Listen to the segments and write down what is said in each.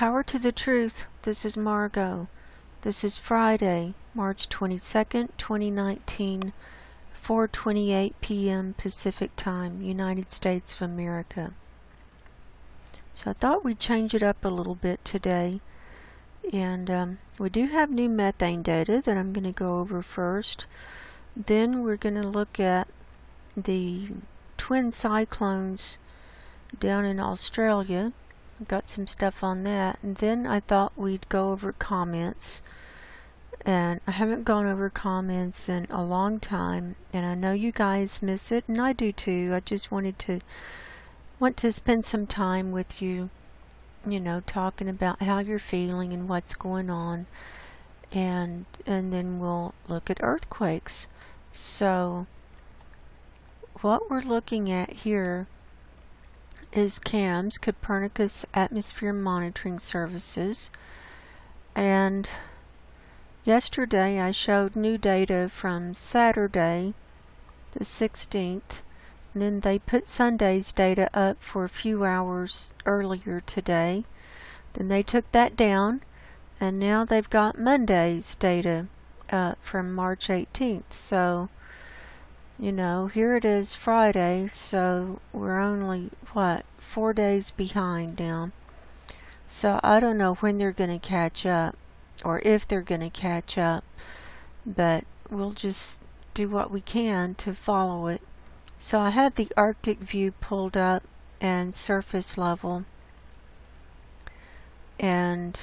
Power to the truth. This is Margo. This is Friday, March 22nd, 2019, 4:28 p.m. Pacific Time, United States of America. So I thought we'd change it up a little bit today. And we do have new methane data that I'm going to go over first. Then we're going to look at the twin cyclones down in Australia. I've got some stuff on that. And then I thought we'd go over comments. And I haven't gone over comments in a long time. And I know you guys miss it, and I do too. I just want to spend some time with you, talking about how you're feeling and what's going on. And then we'll look at earthquakes. So what we're looking at here is CAMS, Copernicus Atmosphere Monitoring Services. And yesterday I showed new data from Saturday the 16th, and then they put Sunday's data up for a few hours earlier today. Then they took that down, and now they've got Monday's data from March 18th. So here it is Friday, so we're only, 4 days behind now. So I don't know when they're going to catch up, or if they're going to catch up, but we'll just do what we can to follow it. So I have the Arctic view pulled up and surface level. And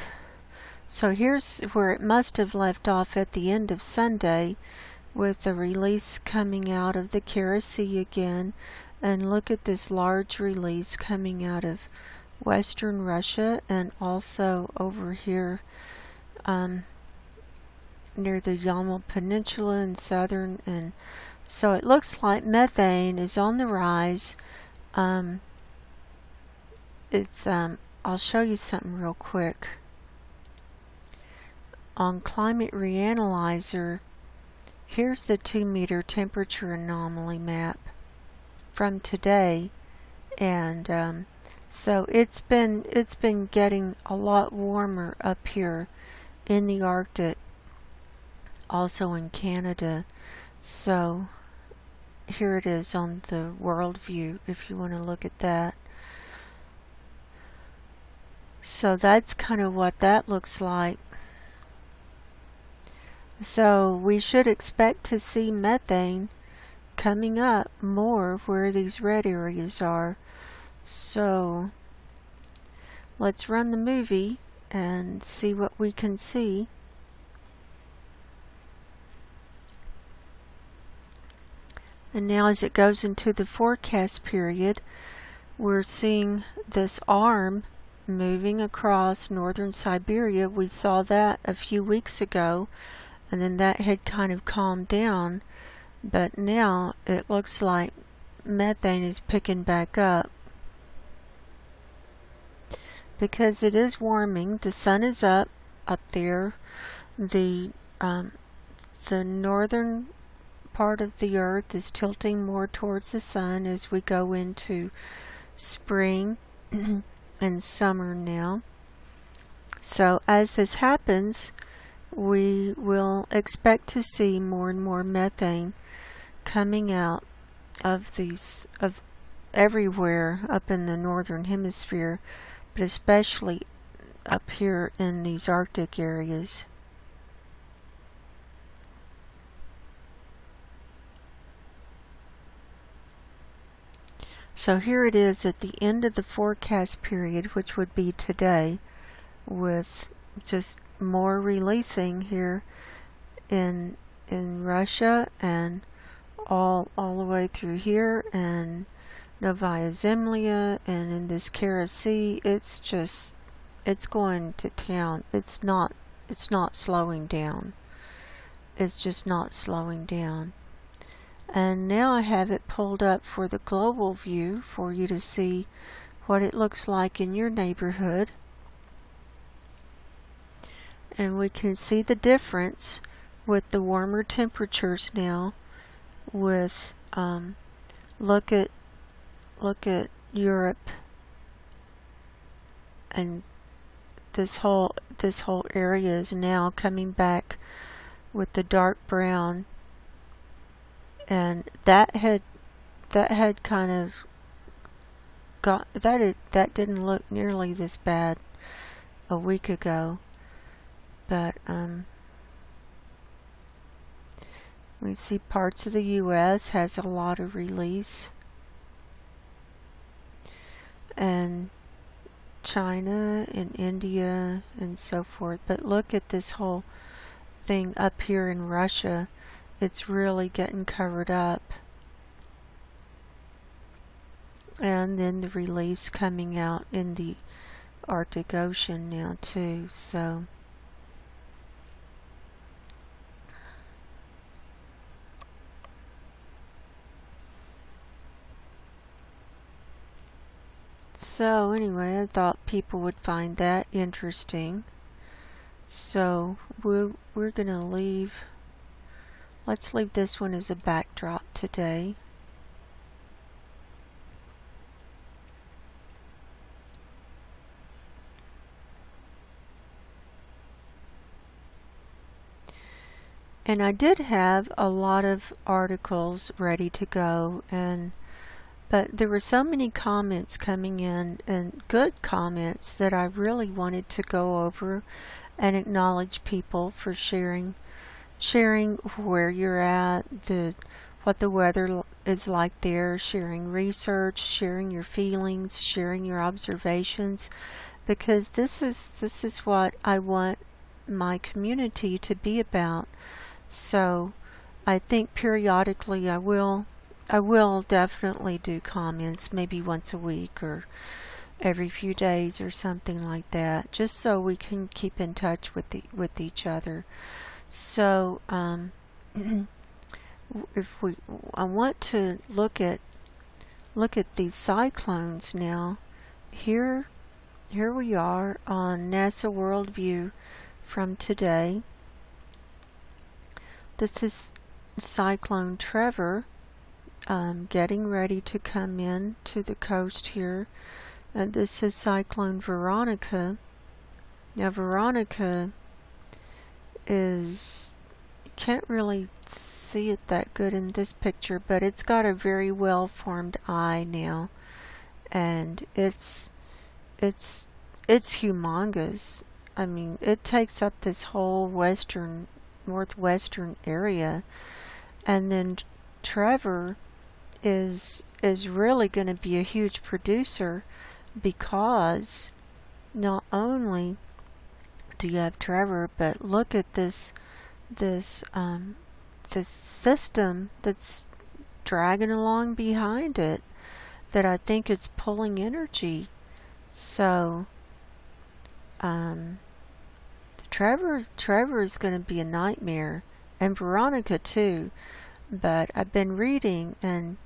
so here's where it must have left off at the end of Sunday, with the release coming out of the Kara Sea again. And look at this large release coming out of western Russia, and also over here near the Yamal Peninsula in southern. And so it looks like methane is on the rise. I'll show you something real quick. On Climate Reanalyzer, here's the 2-meter temperature anomaly map from today, and so it's been getting a lot warmer up here in the Arctic, also in Canada. So here it is on the world view if you want to look at that. So that's kind of what that looks like. So we should expect to see methane coming up more where these red areas are. So let's run the movie and see what we can see. And now as it goes into the forecast period, we're seeing this arm moving across northern Siberia. We saw that a few weeks ago, and then that had kind of calmed down, but now it looks like methane is picking back up because it is warming. The sun is up there. The northern part of the earth is tilting more towards the sun as we go into spring and summer now. So as this happens, we will expect to see more and more methane coming out of everywhere up in the northern hemisphere, but especially up here in these Arctic areas. So here it is at the end of the forecast period, which would be today, with just more releasing here in Russia and all the way through here, and Novaya Zemlya, and in this Kara Sea. It's going to town. It's not slowing down. It's just not slowing down. And now I have it pulled up for the global view for you to see what it looks like in your neighborhood. And we can see the difference with the warmer temperatures now. With look at Europe and this whole area is now coming back with the dark brown, and that had kind of that didn't look nearly this bad a week ago, but we see parts of the US has a lot of release, and China and India and so forth. But look at this whole thing up here in Russia. It's really getting covered up. And then the release coming out in the Arctic Ocean now too. So anyway, I thought people would find that interesting. So we're gonna leave. Let's leave this one as a backdrop today. And I did have a lot of articles ready to go, but there were so many comments coming in, and good comments, that I really wanted to go over and acknowledge people for sharing where you're at, what the weather is like there, sharing research, sharing your feelings, sharing your observations, because this is what I want my community to be about. So I think periodically I will definitely do comments, maybe once a week or every few days or something like that, just so we can keep in touch with each other. So I want to look at these cyclones now. Here we are on NASA Worldview from today. This is Cyclone Trevor getting ready to come in to the coast here. And this is Cyclone Veronica. Now Veronica is, you can't really see it that good in this picture, but it's got a very well formed eye now, and it's humongous. I mean, it takes up this whole northwestern area. And then Trevor is really going to be a huge producer, because not only do you have Trevor, but look at this system that's dragging along behind it, that I think is pulling energy. So Trevor is going to be a nightmare, and Veronica too. But I've been reading, and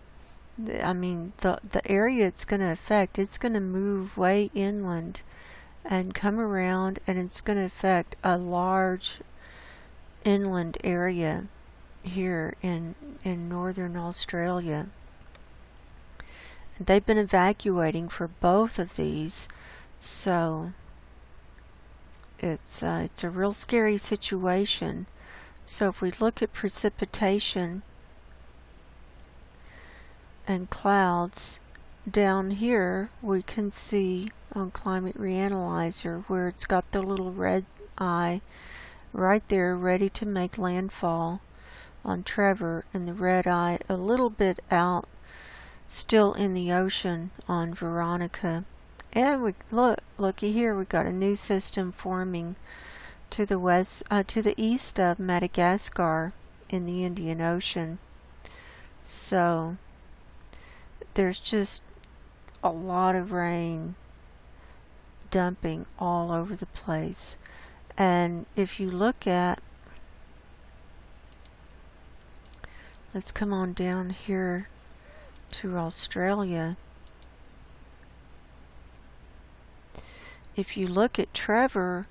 I mean, the area it's going to affect, it's going to move way inland and come around, and it's going to affect a large inland area here in northern Australia. And they've been evacuating for both of these, so it's a real scary situation. So if we look at precipitation and clouds down here, we can see on Climate Reanalyzer where it's got the little red eye right there ready to make landfall on Trevor, and the red eye a little bit out still in the ocean on Veronica. And we looky here, we got a new system forming to the east of Madagascar in the Indian Ocean. So there's just a lot of rain dumping all over the place. And if you look at, let's come on down here to Australia. If you look at Trevor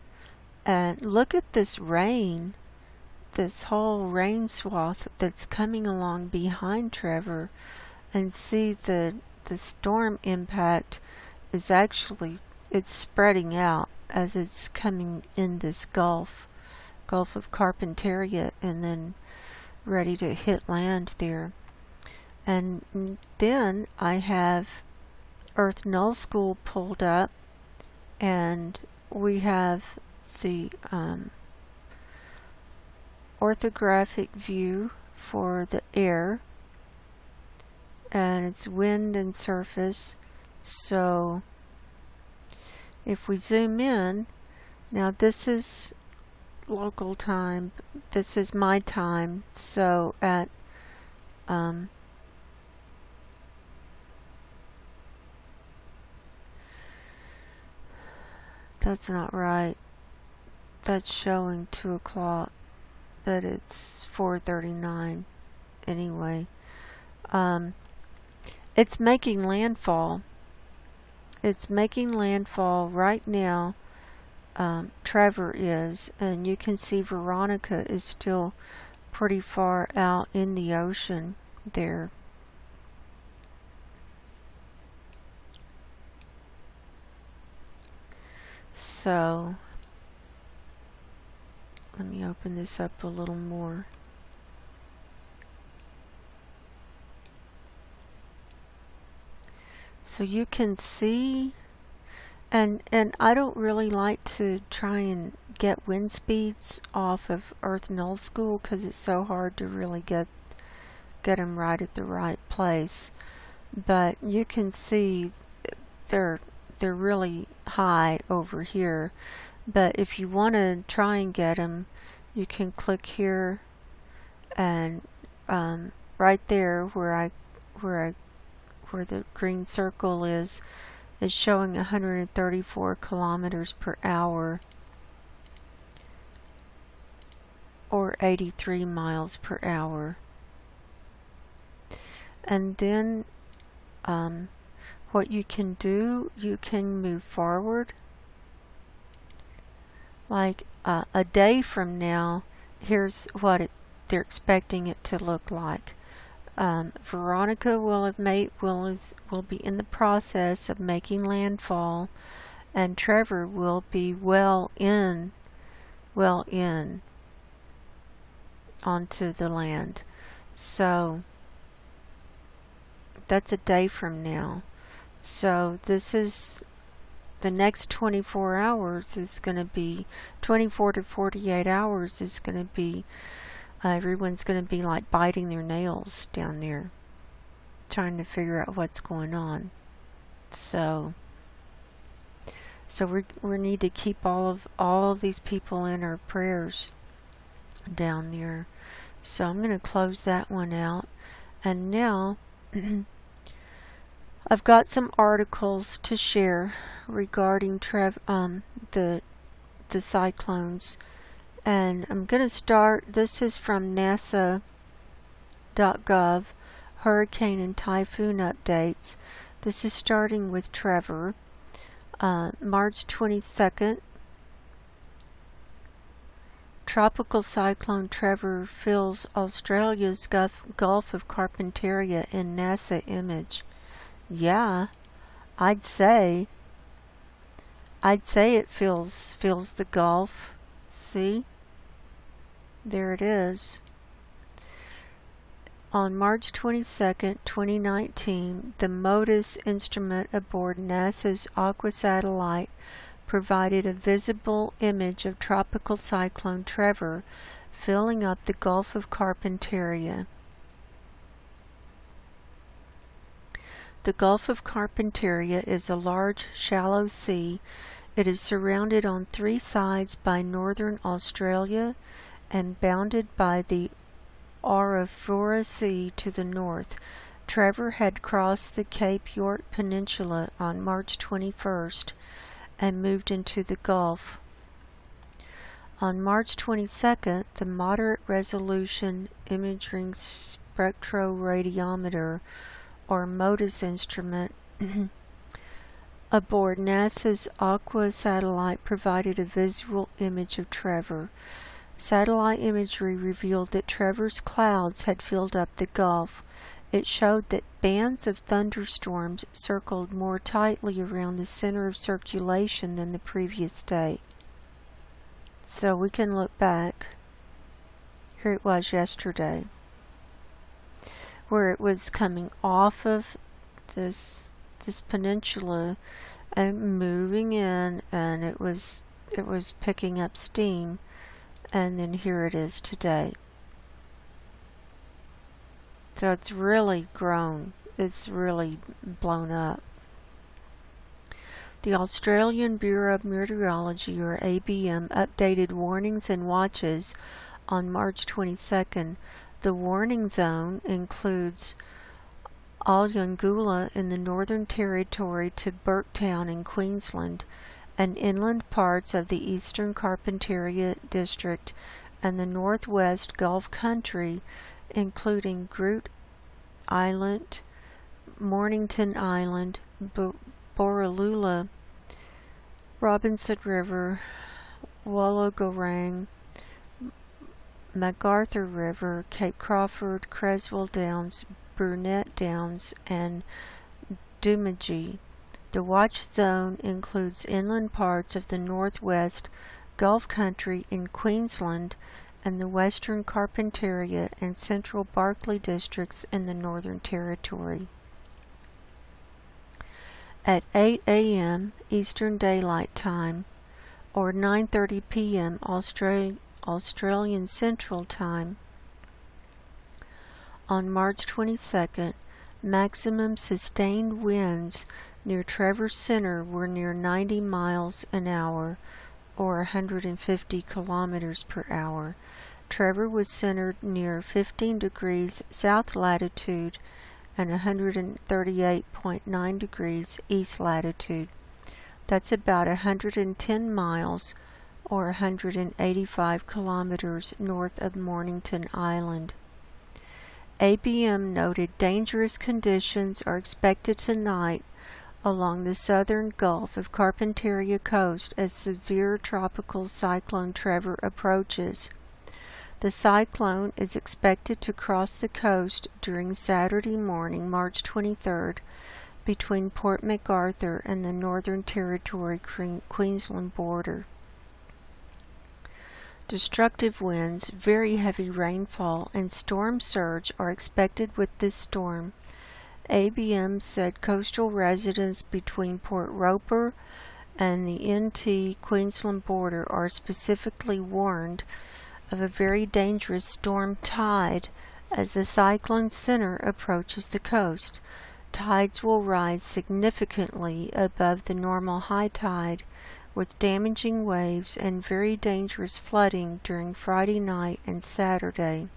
and look at this rain, this whole rain swath that's coming along behind Trevor, and see the storm impact is actually, it's spreading out. as it's coming in this Gulf of Carpentaria, and then ready to hit land there. And then I have Earth Null School pulled up, and we have the orthographic view for the air, and it's wind and surface. So if we zoom in, now this is local time, this is my time, so at that's not right, that's showing 2 o'clock, but it's 4:39 anyway. It's making landfall. It's making landfall right now. Trevor is, and you can see Veronica is still pretty far out in the ocean there. So let me open this up a little more. So you can see, and I don't really like to try and get wind speeds off of Earth Null School because it's so hard to really get them right at the right place. But you can see they're really high over here. But if you want to try and get them, you can click here, and right there where the green circle is showing 134 kilometers per hour, or 83 miles per hour. And then what you can do, you can move forward. Like a day from now, here's what they're expecting it to look like. Veronica will be in the process of making landfall, and Trevor will be well in onto the land. So that's a day from now. So this is the next 24 hours is going to be 24 to 48 hours is going to be everyone's going to be like biting their nails down there trying to figure out what's going on. So we need to keep all of these people in our prayers down there. So I'm going to close that one out, and now I've got some articles to share regarding the cyclones, and I'm going to start. This is from NASA.gov, hurricane and typhoon updates. This is starting with Trevor, March 22nd. Tropical cyclone Trevor fills Australia's Gulf of Carpentaria in NASA image. Yeah, I'd say it fills the Gulf. See? There it is. On March 22nd, 2019, the MODIS instrument aboard NASA's Aqua satellite provided a visible image of Tropical Cyclone Trevor filling up the Gulf of Carpentaria. The Gulf of Carpentaria is a large, shallow sea. It is surrounded on 3 sides by northern Australia and bounded by the Arafura Sea to the north. Trevor had crossed the Cape York Peninsula on March 21st and moved into the Gulf. On March 22nd, the Moderate Resolution Imaging Spectroradiometer, or MODIS instrument, aboard NASA's Aqua satellite provided a visual image of Trevor. Satellite imagery revealed that Trevor's clouds had filled up the Gulf. It showed that bands of thunderstorms circled more tightly around the center of circulation than the previous day. So we can look back. Here it was yesterday, where it was coming off of this peninsula and moving in, and it was picking up steam, and then here it is today. So it's really grown. It's really blown up. The Australian Bureau of Meteorology, or ABM, updated warnings and watches on March 22nd. The warning zone includes Alangula in the Northern Territory to Burketown in Queensland, and inland parts of the Eastern Carpentaria District and the Northwest Gulf Country, including Groote Eylandt, Mornington Island, Borroloola, Robinson River, Wollongong, MacArthur River, Cape Crawford, Creswell Downs, Burnett Downs, and Dumagee. The watch zone includes inland parts of the Northwest Gulf Country in Queensland and the Western Carpentaria and Central Barkly districts in the Northern Territory. At 8 a.m. Eastern Daylight Time, or 9:30 p.m. Australian Central Time, on March 22nd, maximum sustained winds near Trevor Center were near 90 miles an hour, or 150 kilometers per hour. Trevor was centered near 15 degrees south latitude and 138.9 degrees east latitude. That's about 110 miles or 185 kilometers north of Mornington Island. ABM noted dangerous conditions are expected tonight along the southern Gulf of Carpentaria coast as severe tropical cyclone Trevor approaches. The cyclone is expected to cross the coast during Saturday morning, March 23rd, between Port MacArthur and the Northern Territory Queensland border. Destructive winds, very heavy rainfall, and storm surge are expected with this storm. ABM said coastal residents between Port Roper and the NT Queensland border are specifically warned of a very dangerous storm tide as the cyclone center approaches the coast. Tides will rise significantly above the normal high tide, with damaging waves and very dangerous flooding during Friday night and Saturday.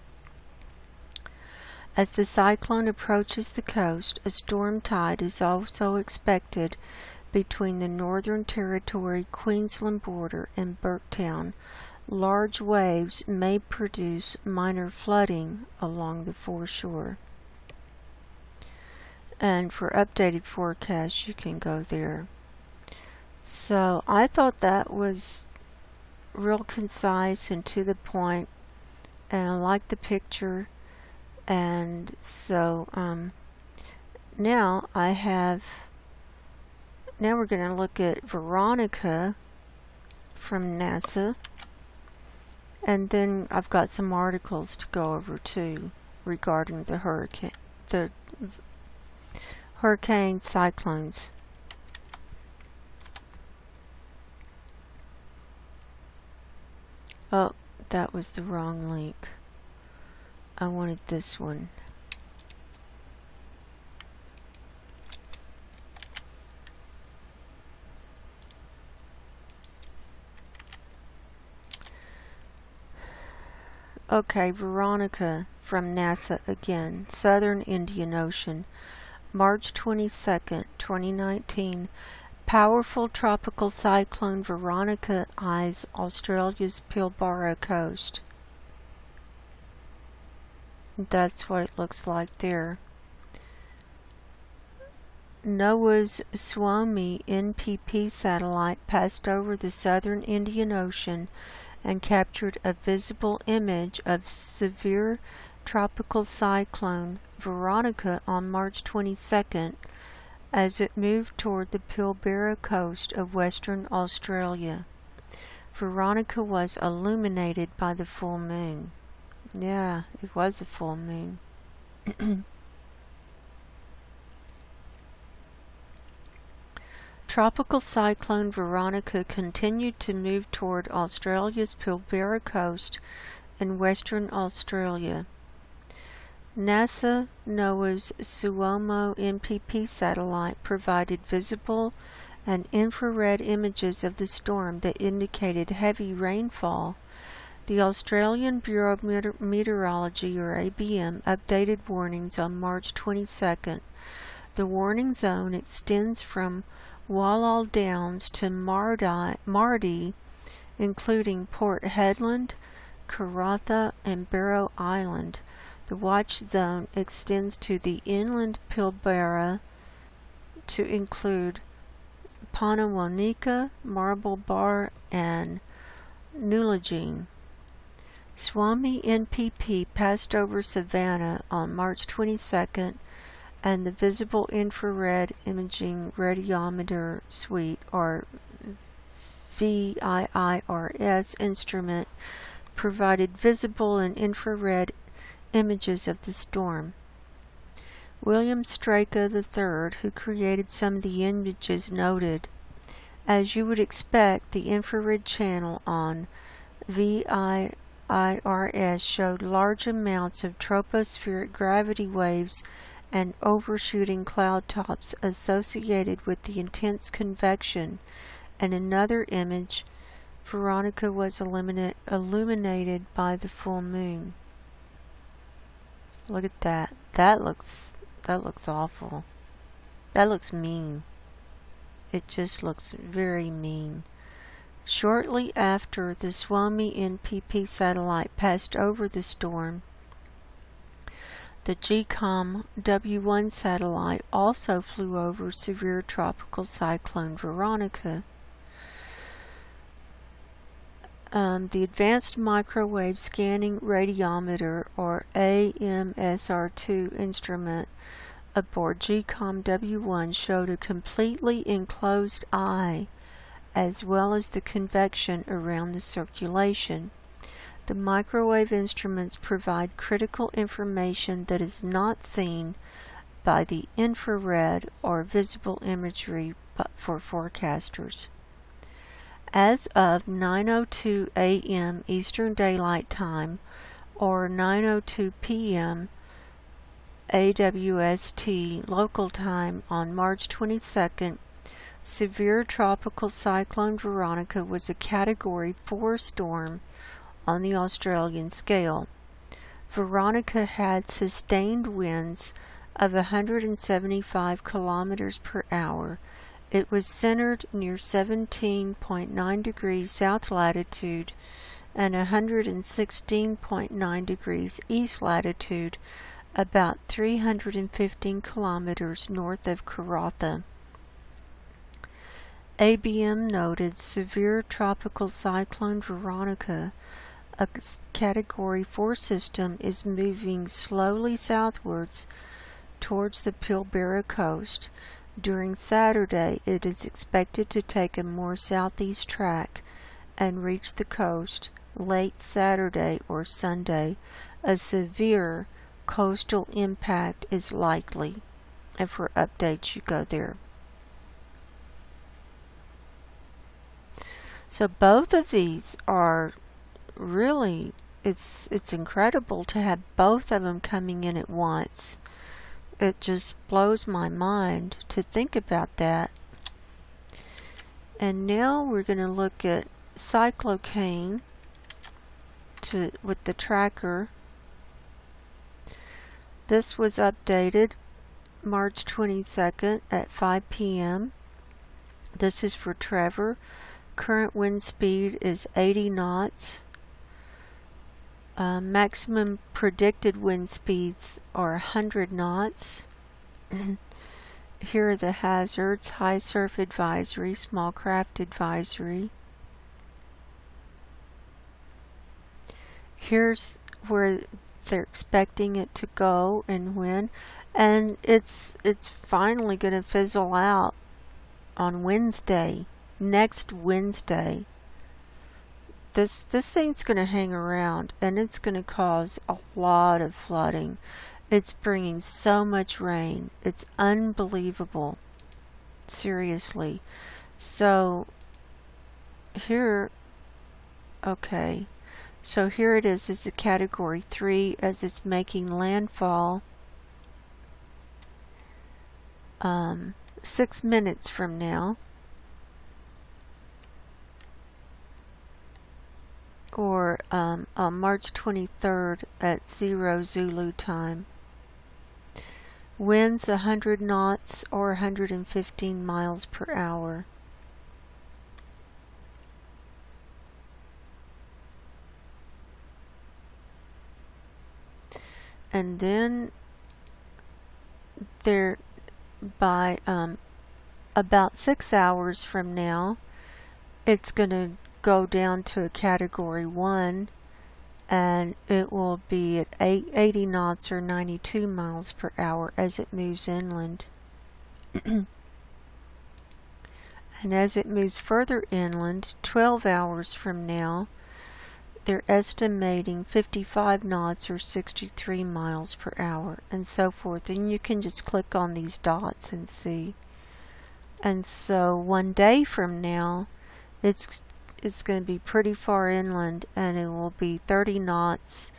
As the cyclone approaches the coast, a storm tide is also expected between the Northern Territory Queensland border and Burketown. Large waves may produce minor flooding along the foreshore. And for updated forecasts, you can go there. So I thought that was real concise and to the point, and I like the picture. And so now we're going to look at Veronica from NASA, and then I've got some articles to go over too regarding the hurricane cyclones. Oh, that was the wrong link. I wanted this one. Okay, Veronica from NASA again. Southern Indian Ocean, March 22nd, 2019. Powerful tropical cyclone Veronica eyes Australia's Pilbara coast. That's what it looks like there. NOAA's Suomi NPP satellite passed over the southern Indian Ocean and captured a visible image of severe tropical cyclone Veronica on March 22nd as it moved toward the Pilbara coast of Western Australia. Veronica was illuminated by the full moon. Yeah, it was a full moon. Tropical cyclone Veronica continued to move toward Australia's Pilbara coast in Western Australia. NASA NOAA's Suomo MPP satellite provided visible and infrared images of the storm that indicated heavy rainfall. The Australian Bureau of Meteorology, or ABM, updated warnings on March 22nd. The warning zone extends from Wallal Downs to Mardi, including Port Hedland, Karratha, and Barrow Island. The watch zone extends to the inland Pilbara to include Panawanika, Marble Bar, and Nulajine. Swami NPP passed over Savannah on March 22nd, and the Visible Infrared Imaging Radiometer Suite, or VIIRS instrument, provided visible and infrared images of the storm. William Straka III, who created some of the images, noted, "As you would expect, the infrared channel on VIIRS showed large amounts of tropospheric gravity waves and overshooting cloud tops associated with the intense convection." And another image, Veronica was illuminated by the full moon. Look at that. That looks awful. That looks mean. It just looks very mean. Shortly after the Swami NPP satellite passed over the storm, the GCOM W1 satellite also flew over severe tropical cyclone Veronica. The Advanced Microwave Scanning Radiometer, or AMSR2 instrument aboard GCOM W1 showed a completely enclosed eye, as well as the convection around the circulation. The microwave instruments provide critical information that is not seen by the infrared or visible imagery for forecasters. As of 9:02 a.m. Eastern Daylight Time, or 9:02 p.m. AWST local time on March 22nd, severe tropical cyclone Veronica was a Category 4 storm on the Australian scale. Veronica had sustained winds of 175 kilometers per hour. It was centered near 17.9 degrees south latitude and 116.9 degrees east latitude, about 315 kilometers north of Karratha. ABM noted severe tropical cyclone Veronica, a Category 4 system, is moving slowly southwards towards the Pilbara coast. During Saturday, it is expected to take a more southeast track and reach the coast late Saturday or Sunday. A severe coastal impact is likely, and for updates you go there. So both of these are really, it's incredible to have both of them coming in at once. It just blows my mind to think about that. And now we're going to look at cyclocane with the tracker. This was updated March 22nd at 5 p.m. This is for Trevor. Current wind speed is 80 knots. Maximum predicted wind speeds are 100 knots. Here are the hazards: high surf advisory, small craft advisory. Here's where minutes they're expecting it to go and when, and it's finally going to fizzle out on Wednesday, next Wednesday. This thing's going to hang around, and it's going to cause a lot of flooding. It's bringing so much rain. It's unbelievable. Seriously. So here, okay, so here it is. It's a category 3 as it's making landfall 6 minutes from now, or on March 23rd at 0 Zulu time. Winds 100 knots or 115 miles per hour. And then there, by about 6 hours from now, it's going to go down to a category 1, and it will be at 80 knots or 92 miles per hour as it moves inland. And as it moves further inland, 12 hours from now, they're estimating 55 knots or 63 miles per hour, and so forth. And you can just click on these dots and see. And so 1 day from now, it's going to be pretty far inland, and it will be 30 knots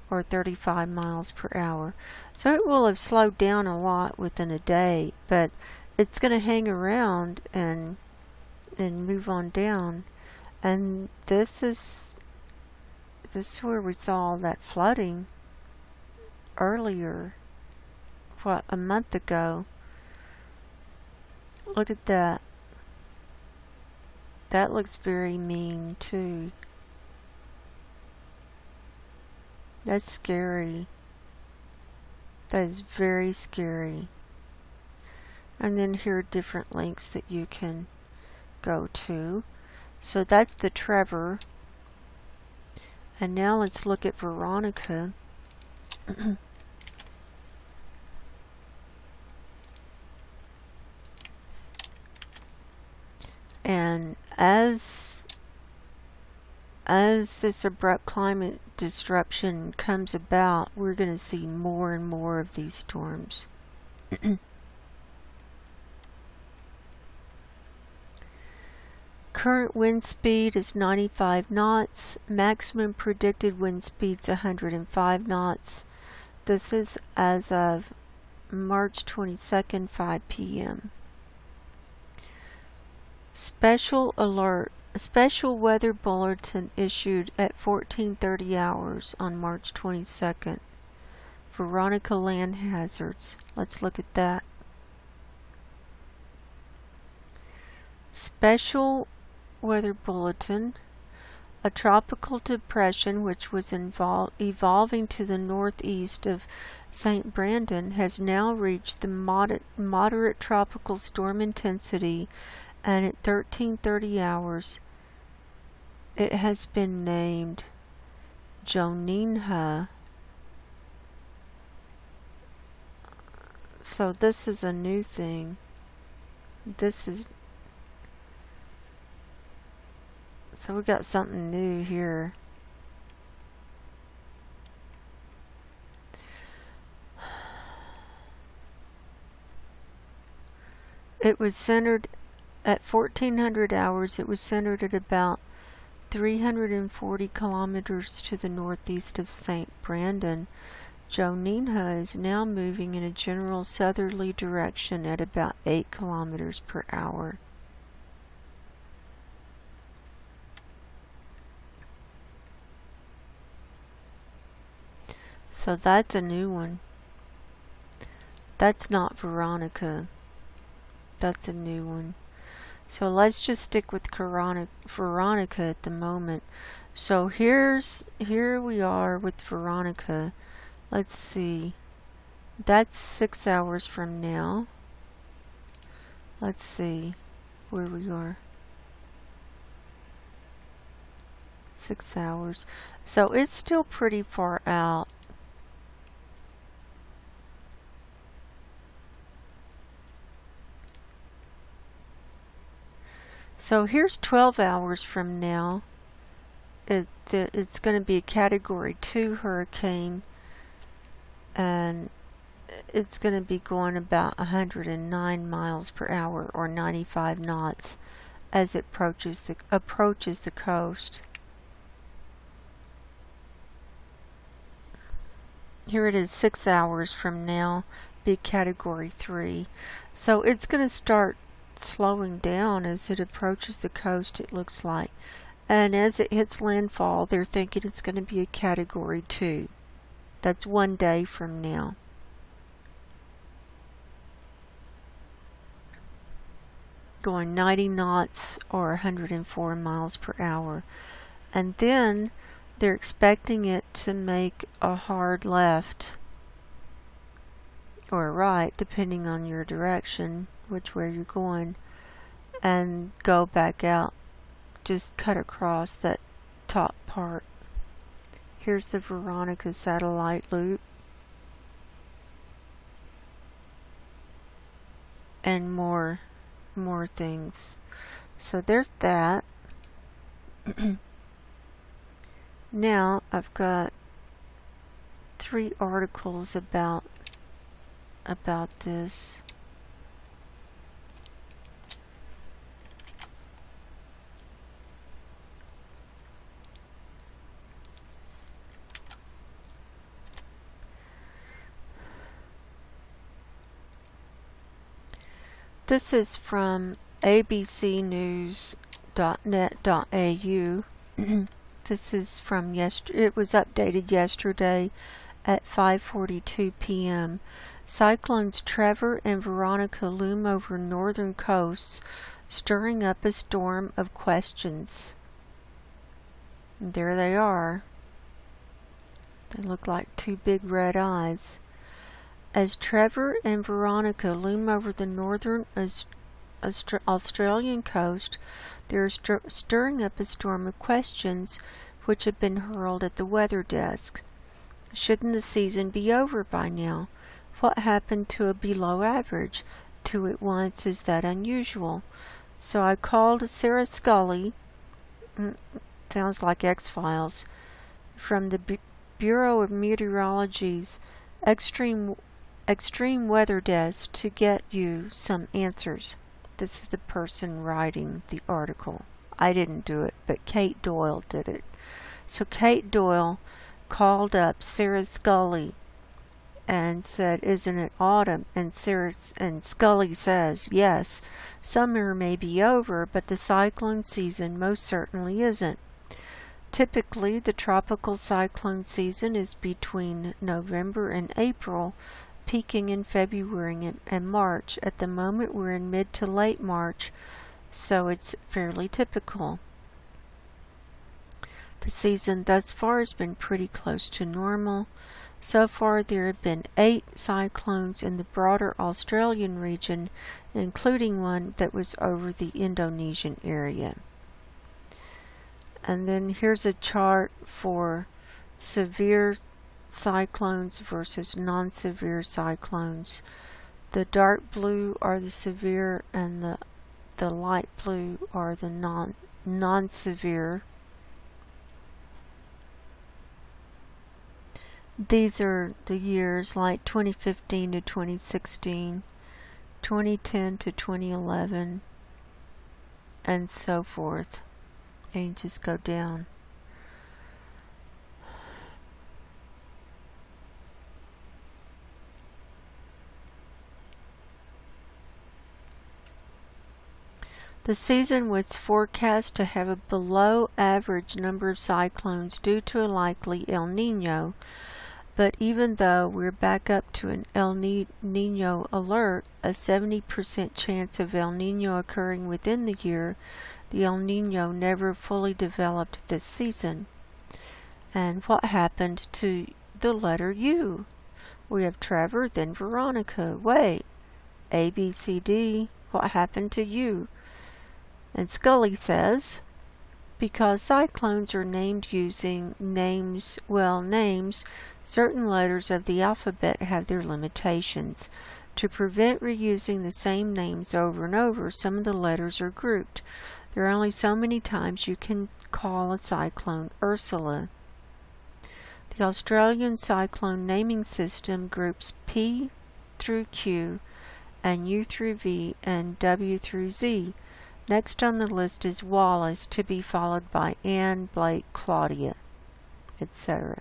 or 35 miles per hour. So it will have slowed down a lot within a day, but it's going to hang around and move on down. And this is where we saw all that flooding earlier, what, a month ago. Look at that. That looks very mean too. That's scary. That is very scary. And then here are different links that you can go to. So that's the Trevor. And now let's look at Veronica. And as this abrupt climate disruption comes about, we're going to see more and more of these storms. Current wind speed is 95 knots. Maximum predicted wind speed is 105 knots. This is as of March 22nd, 5 p.m. Special alert. A special weather bulletin issued at 14:30 hours on March 22nd. Veronica land hazards. Let's look at that. Special weather bulletin. A tropical depression which was evolving to the northeast of St. Brandon has now reached the moderate tropical storm intensity, and at 13:30 hours it has been named Joninha. So this is a new thing. So we got something new here. It was centered at 1400 hours. It was centered at about 340 kilometers to the northeast of St. Brandon. Joninha is now moving in a general southerly direction at about 8 kilometers per hour. So that's a new one. That's not Veronica. That's a new one. So let's just stick with Veronica at the moment. So here we are with Veronica. Let's see. That's 6 hours from now. Let's see where we are. 6 hours. So it's still pretty far out. So here's 12 hours from now. It's going to be a Category 2 hurricane, and it's going to be going about 109 miles per hour or 95 knots as it approaches the coast. Here it is 6 hours from now, be Category 3. So it's going to start slowing down as it approaches the coast, it looks like. And as it hits landfall, they're thinking it's going to be a Category 2. That's 1 day from now. Going 90 knots or 104 miles per hour. And then they're expecting it to make a hard left or right, depending on your direction, which way you're going, and go back out. Just cut across that top part. Here's the Veronica satellite loop. And more things. So there's that. Now I've got 3 articles about this. This is from abcnews.net.au. This is from yesterday. It was updated yesterday at 5:42 p.m. Cyclones Trevor and Veronica loom over northern coasts, stirring up a storm of questions. And there they are. They look like 2 big red eyes. As Trevor and Veronica loom over the northern Australian coast, they are stirring up a storm of questions which have been hurled at the weather desk. Shouldn't the season be over by now? What happened to a below average? 2 at once, is that unusual? So I called Sarah Scully, sounds like X-Files, from the Bureau of Meteorology's Extreme Weather Desk to get you some answers. This is the person writing the article. I didn't do it, but Kate Doyle did it. So Kate Doyle called up Sarah Scully and said, "Isn't it autumn?" And Scully says, "Yes, summer may be over, but the cyclone season most certainly isn't. Typically, the tropical cyclone season is between November and April, peaking in February and March. At the moment, we're in mid to late March, so it's fairly typical. The season thus far has been pretty close to normal. So far, there have been 8 cyclones in the broader Australian region, including one that was over the Indonesian area." And then here's a chart for severe cyclones versus non-severe cyclones. The dark blue are the severe, and the light blue are the non-severe. These are the years like 2015 to 2016, 2010 to 2011, and so forth. And you just go down. The season was forecast to have a below average number of cyclones due to a likely El Nino, but even though we're back up to an El Nino alert, a 70% chance of El Nino occurring within the year, the El Nino never fully developed this season. And what happened to the letter U? We have Trevor, then Veronica. Wait, A, B, C, D, what happened to U? And Scully says, because cyclones are named using names, certain letters of the alphabet have their limitations. To prevent reusing the same names over and over, some of the letters are grouped. There are only so many times you can call a cyclone Ursula. The Australian Cyclone Naming System groups P through Q and U through V and W through Z. Next on the list is Wallace, to be followed by Anne, Blake, Claudia, etc.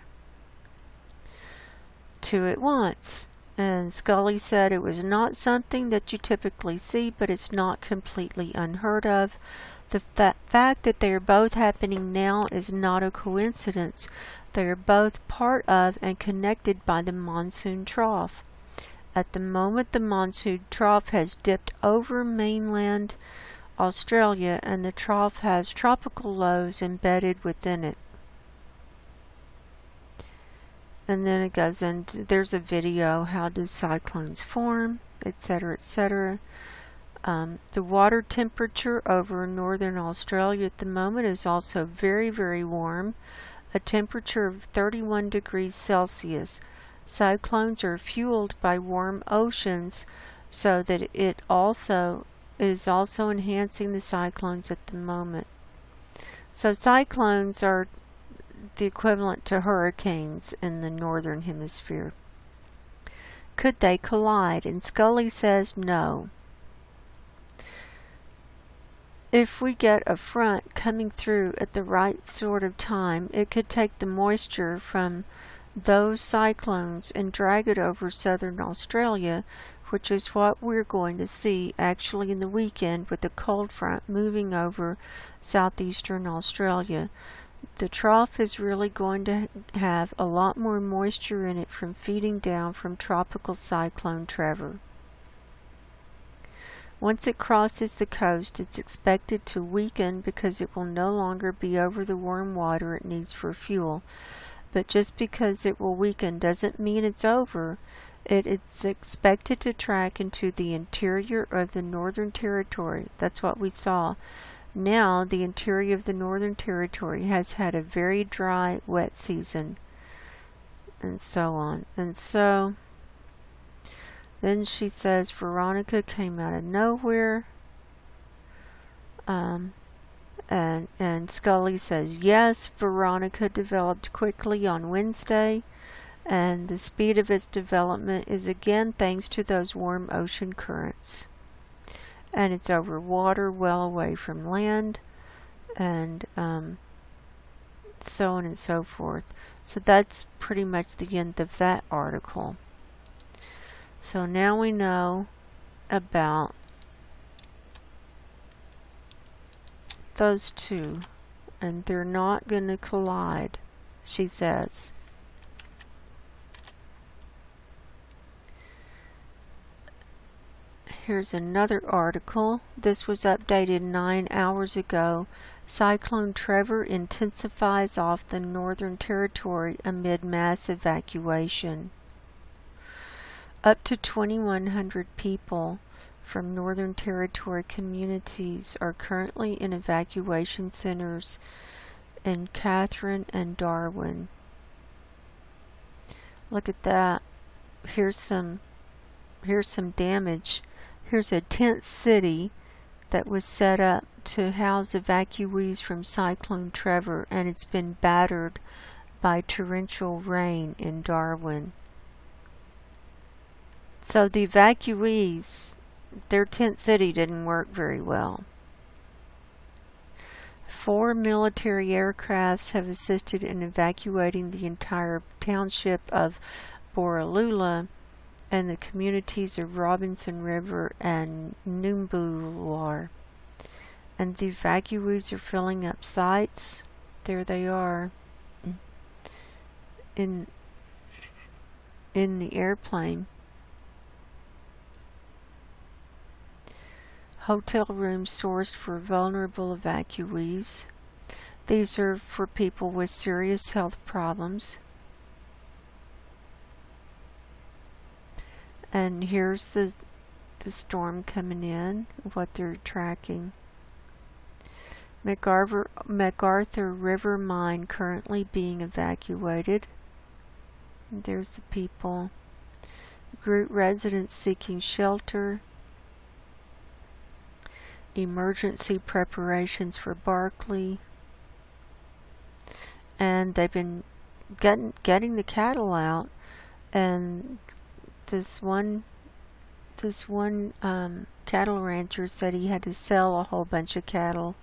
Two at once. And Scully said it was not something that you typically see, but it's not completely unheard of. The fact that they are both happening now is not a coincidence. They are both part of and connected by the monsoon trough. At the moment, the monsoon trough has dipped over mainland Australia, and the trough has tropical lows embedded within it. And then it goes into, there's a video, how do cyclones form, etc., etc. The water temperature over northern Australia at the moment is also very, very warm, a temperature of 31 degrees Celsius. Cyclones are fueled by warm oceans, so that it is also enhancing the cyclones at the moment. So cyclones are the equivalent to hurricanes in the northern hemisphere. Could they collide? And Scully says no. If we get a front coming through at the right sort of time, it could take the moisture from those cyclones and drag it over southern Australia, which is what we're going to see actually in the weekend with the cold front moving over southeastern Australia. The trough is really going to have a lot more moisture in it from feeding down from Tropical Cyclone Trevor. Once it crosses the coast, it's expected to weaken because it will no longer be over the warm water it needs for fuel. But just because it will weaken doesn't mean it's over. It is expected to track into the interior of the Northern Territory. That's what we saw. Now, the interior of the Northern Territory has had a very dry, wet season, and so on. And so, then she says Veronica came out of nowhere. And Scully says, yes, Veronica developed quickly on Wednesday, and the speed of its development is again thanks to those warm ocean currents. And it's over water well away from land, and so on and so forth. So that's pretty much the end of that article. So now we know about those two, and they're not going to collide, she says. Here's another article. This was updated 9 hours ago. Cyclone Trevor intensifies off the Northern Territory amid mass evacuation. Up to 2,100 people from Northern Territory communities are currently in evacuation centers in Catherine and Darwin. Look at that. Here's some damage. Here's a tent city that was set up to house evacuees from Cyclone Trevor, and it's been battered by torrential rain in Darwin. So the evacuees, their tent city didn't work very well. 4 military aircrafts have assisted in evacuating the entire township of Borroloola and the communities of Robinson River and Numbulwar. And the evacuees are filling up sites. There they are in the airplane. Hotel rooms sourced for vulnerable evacuees. These are for people with serious health problems. And here's the storm coming in, what they're tracking. MacArthur River Mine currently being evacuated. There's the people. Groot residents seeking shelter. emergency preparations for Barkley, and they've been getting the cattle out, and this one cattle rancher said he had to sell a whole bunch of cattle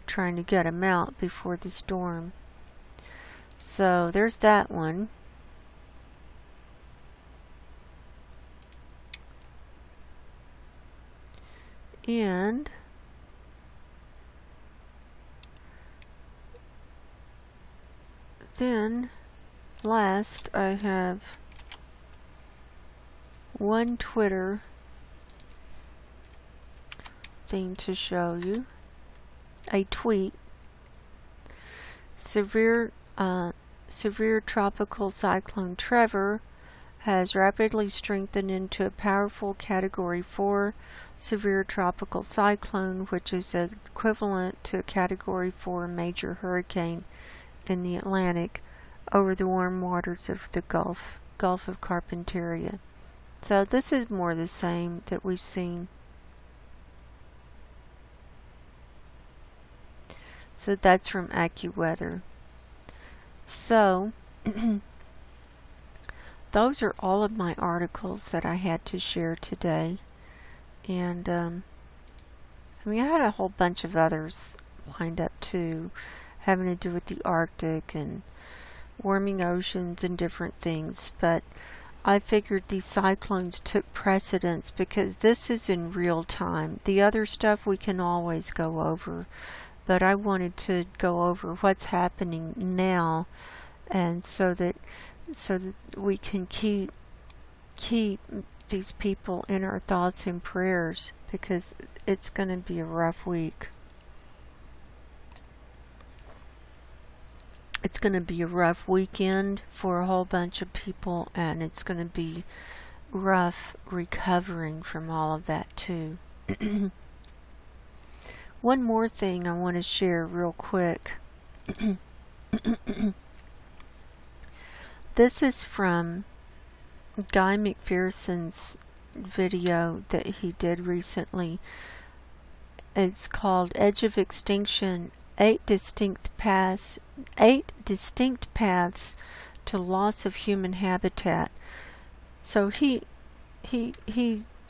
trying to get them out before the storm. So there's that one. And then last I have one Twitter thing to show you. A tweet. Severe tropical cyclone Trevor has rapidly strengthened into a powerful Category 4 severe tropical cyclone, which is equivalent to a Category 4 major hurricane in the Atlantic over the warm waters of the Gulf of Carpentaria. So this is more the same that we've seen. So that's from AccuWeather. So those are all of my articles that I had to share today. And I mean, I had a whole bunch of others lined up too, having to do with the Arctic and warming oceans and different things, but I figured these cyclones took precedence because this is in real time. The other stuff we can always go over, but I wanted to go over what's happening now, and so that we can keep these people in our thoughts and prayers, because it's going to be a rough week. It's going to be a rough weekend for a whole bunch of people, and it's going to be rough recovering from all of that too. One more thing I want to share real quick. This is from Guy McPherson's video that he did recently. It's called Edge of Extinction: 8 distinct paths to loss of human habitat. So he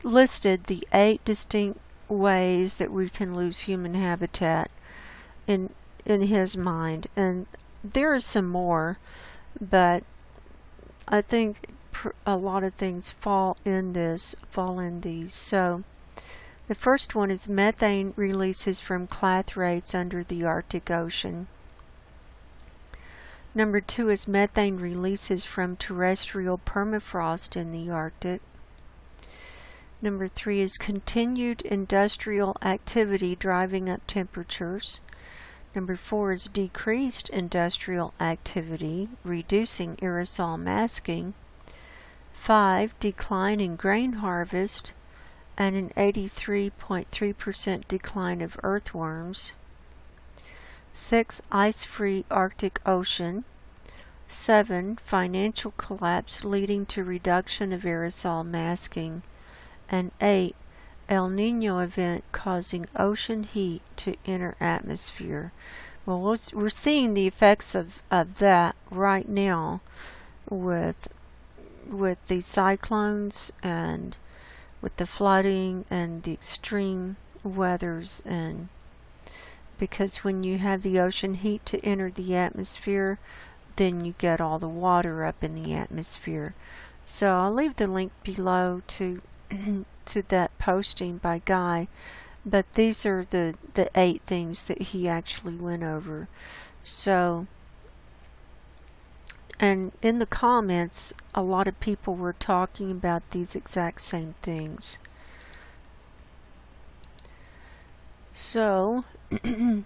listed the 8 distinct ways that we can lose human habitat in his mind, and there are some more, but I think a lot of things fall in these. So the first one is methane releases from clathrates under the Arctic Ocean. Number 2 is methane releases from terrestrial permafrost in the Arctic. Number 3 is continued industrial activity driving up temperatures. Number 4 is decreased industrial activity reducing aerosol masking. 5, decline in grain harvest and an 83.3% decline of earthworms. 6, ice-free Arctic Ocean. 7, financial collapse leading to reduction of aerosol masking. And 8, El Nino event causing ocean heat to enter atmosphere. Well, we're seeing the effects of that right now with these cyclones and with the flooding and the extreme weathers, and because when you have the ocean heat to enter the atmosphere, then you get all the water up in the atmosphere. So I'll leave the link below to that posting by Guy, but these are the 8 things that he actually went over. So, and in the comments, a lot of people were talking about these exact same things. So I'm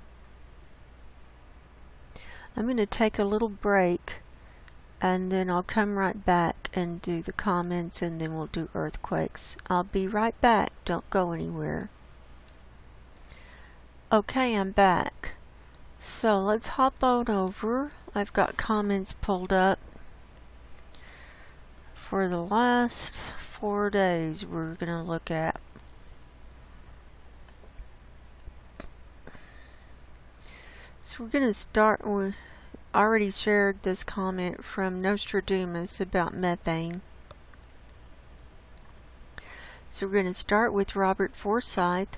going to take a little break, and then I'll come right back and do the comments, and then we'll do earthquakes. I'll be right back. Don't go anywhere. Okay, I'm back. So let's hop on over. I've got comments pulled up for the last 4 days we're going to look at. So we're going to start with, I already shared this comment from Nostradamus about methane. So we're going to start with Robert Forsyth,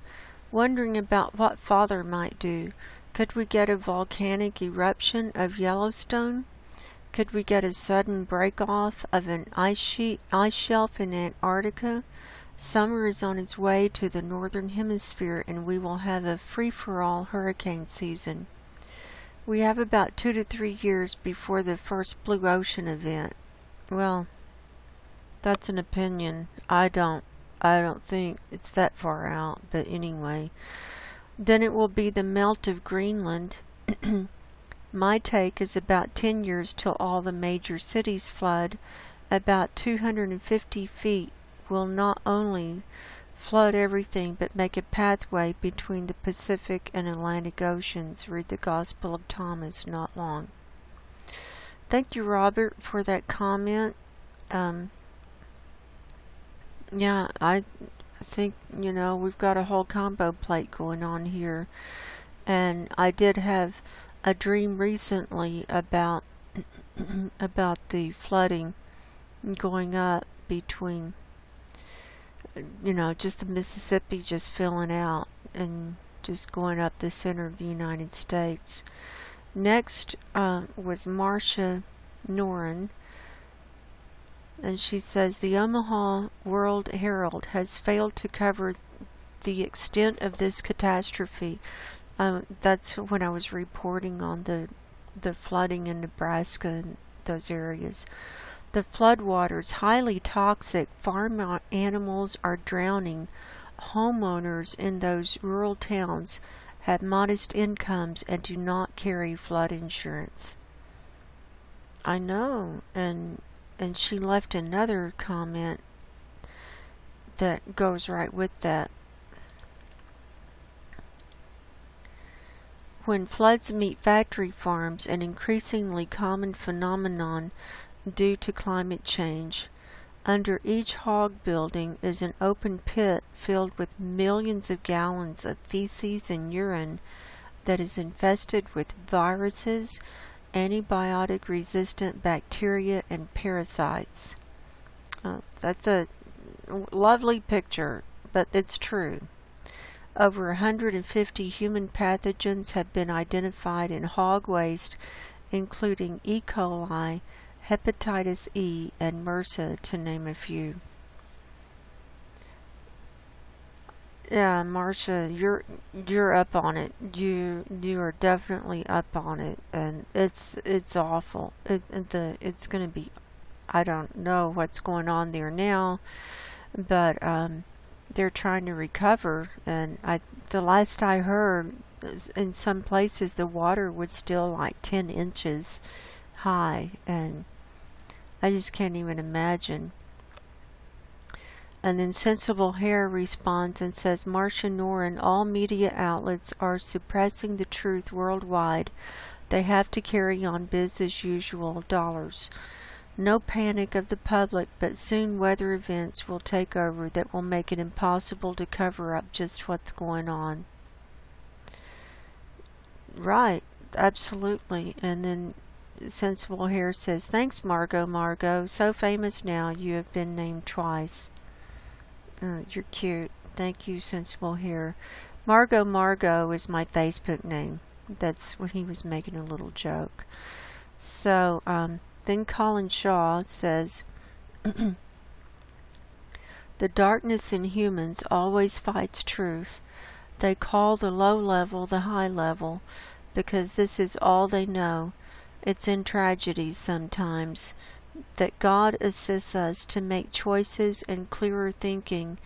wondering about what Father might do. Could we get a volcanic eruption of Yellowstone? Could we get a sudden break-off of an ice shelf in Antarctica? Summer is on its way to the northern hemisphere, and we will have a free-for-all hurricane season. We have about 2 to 3 years before the first blue ocean event. Well, that's an opinion. I don't think it's that far out, but anyway. Then it will be the melt of Greenland. My take is about 10 years till all the major cities flood. About 250 feet will not only flood everything but make a pathway between the Pacific and Atlantic Oceans. Read the Gospel of Thomas, not long. Thank you, Robert, for that comment. Yeah, I think, we've got a whole combo plate going on here. And I did have a dream recently about the flooding going up between, just the Mississippi just filling out and just going up the center of the United States. Next was Marcia Noren, and she says the Omaha World Herald has failed to cover the extent of this catastrophe. That's when I was reporting on the flooding in Nebraska and those areas. The floodwaters, highly toxic, farm animals are drowning. Homeowners in those rural towns have modest incomes and do not carry flood insurance. I know, and she left another comment that goes right with that. When floods meet factory farms, an increasingly common phenomenon due to climate change, under each hog building is an open pit filled with millions of gallons of feces and urine that is infested with viruses, antibiotic-resistant bacteria, and parasites. That's a lovely picture, but it's true. Over 150 human pathogens have been identified in hog waste, including E. coli, hepatitis E, and MRSA, to name a few. Yeah, Marcia, you're up on it. You are definitely up on it, and it's awful. It's going to be. I don't know what's going on there now, but they're trying to recover. And the last I heard, in some places the water was still like 10 inches high, and I just can't even imagine. And then Sensible Hair responds and says, Marcia Noren, all media outlets are suppressing the truth worldwide. They have to carry on biz as usual dollars. No panic of the public, but soon weather events will take over that will make it impossible to cover up just what's going on. Right, absolutely. And then Sensible Hair says, thanks, Margo, so famous now you have been named twice. You're cute. Thank you, Sensible Hair. Margo is my Facebook name. That's when he was making a little joke. So, then Colin Shaw says, the darkness in humans always fights truth. They call the low level the high level, because this is all they know. It's in tragedies sometimes that God assists us to make choices and clearer thinking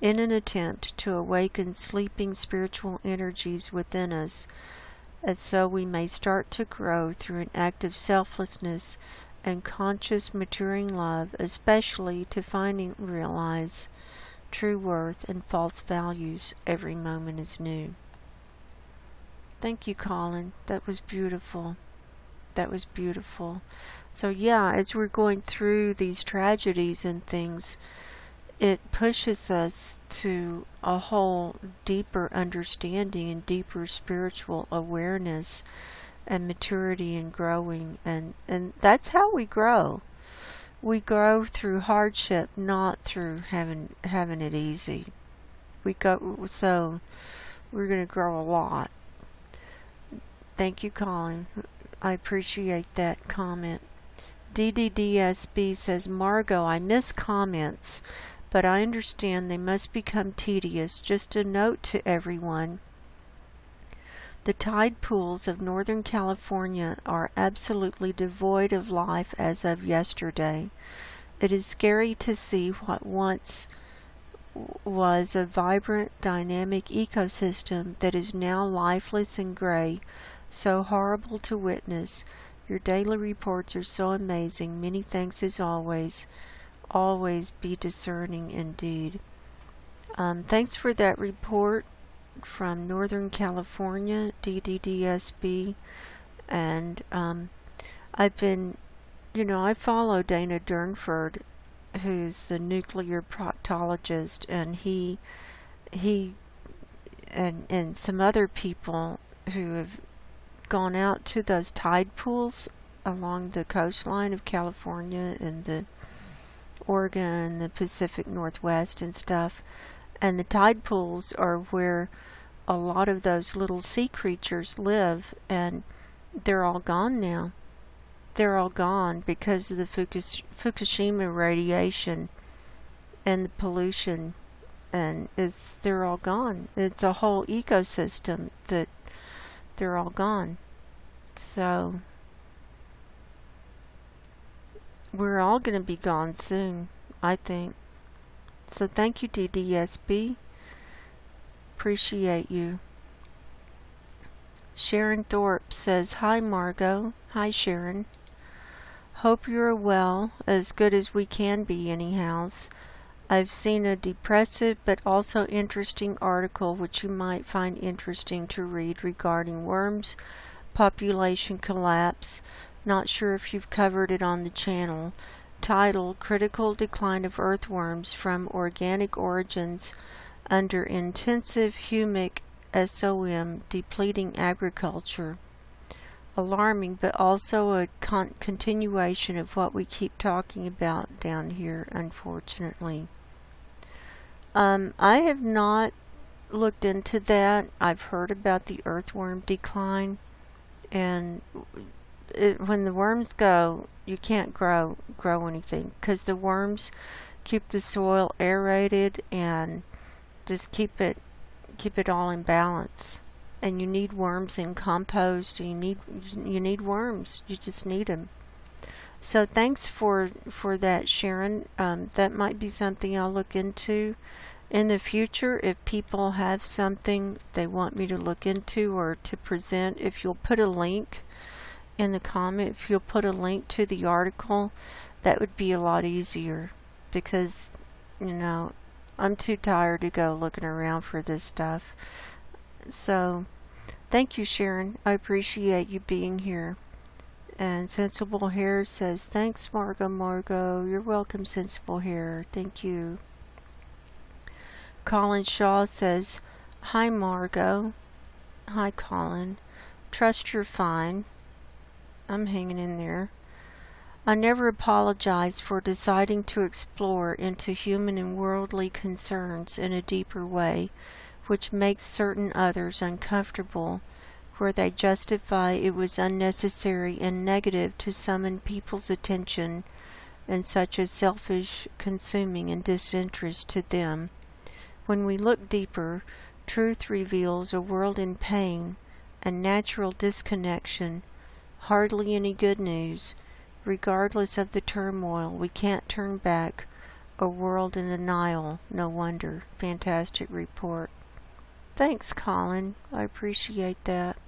in an attempt to awaken sleeping spiritual energies within us, and so we may start to grow through an act of selflessness and conscious maturing love, especially to realize true worth and false values. Every moment is new. Thank you, Colin. That was beautiful. That was beautiful. So yeah, as we're going through these tragedies and things, it pushes us to a whole deeper understanding and deeper spiritual awareness and maturity and growing, and that's how we grow. We grow through hardship, not through having it easy. So we're going to grow a lot. Thank you, Colin. I appreciate that comment. DDDSB says, Margo, I miss comments, but I understand they must become tedious. Just a note to everyone. The tide pools of Northern California are absolutely devoid of life as of yesterday. It is scary to see what once was a vibrant, dynamic ecosystem that is now lifeless and gray. So horrible to witness. Your daily reports are so amazing. Many thanks as always. Always be discerning indeed. Thanks for that report from Northern California, DDDSB. And I've been, I follow Dana Durnford, who's the nuclear proctologist, and he and some other people who have gone out to those tide pools along the coastline of California and the Oregon and the Pacific Northwest and stuff. And the tide pools are where a lot of those little sea creatures live, and they're all gone now. They're all gone because of the Fukushima radiation and the pollution, and they're all gone. It's a whole ecosystem that they're all gone. So we're all going to be gone soon, I think. So thank you, DDSB. Appreciate you. Sharon Thorpe says, Hi, Margo. Hi, Sharon. Hope you're well, as good as we can be anyhows. I've seen a depressive but also interesting article which you might find interesting to read regarding worms, population collapse. Not sure if you've covered it on the channel. Titled Critical Decline of Earthworms from Organic Origins Under Intensive Humic SOM Depleting Agriculture. Alarming, but also a continuation of what we keep talking about down here, unfortunately. I have not looked into that. I've heard about the earthworm decline, and when the worms go, you can't grow anything, because the worms keep the soil aerated and just keep it all in balance. And you need worms in compost, and you need worms. You just need them. So thanks for that, Sharon. That might be something I'll look into in the future. If people have something they want me to look into or to present, if you'll put a link in the comment, if you'll put a link to the article, that would be a lot easier, because I'm too tired to go looking around for this stuff. So thank you, Sharon. I appreciate you being here. And Sensible Hair says, thanks, Margo. You're welcome, Sensible Hair. Thank you. Colin Shaw says, hi, Margo. Hi, Colin. Trust you're fine. I'm hanging in there. I never apologize for deciding to explore into human and worldly concerns in a deeper way, which makes certain others uncomfortable, where they justify it was unnecessary and negative to summon people's attention and such as selfish consuming and disinterest to them. When we look deeper, truth reveals a world in pain and natural disconnection, hardly any good news. Regardless of the turmoil, we can't turn back. A world in denial, no wonder. Fantastic report. Thanks, Colin. I appreciate that.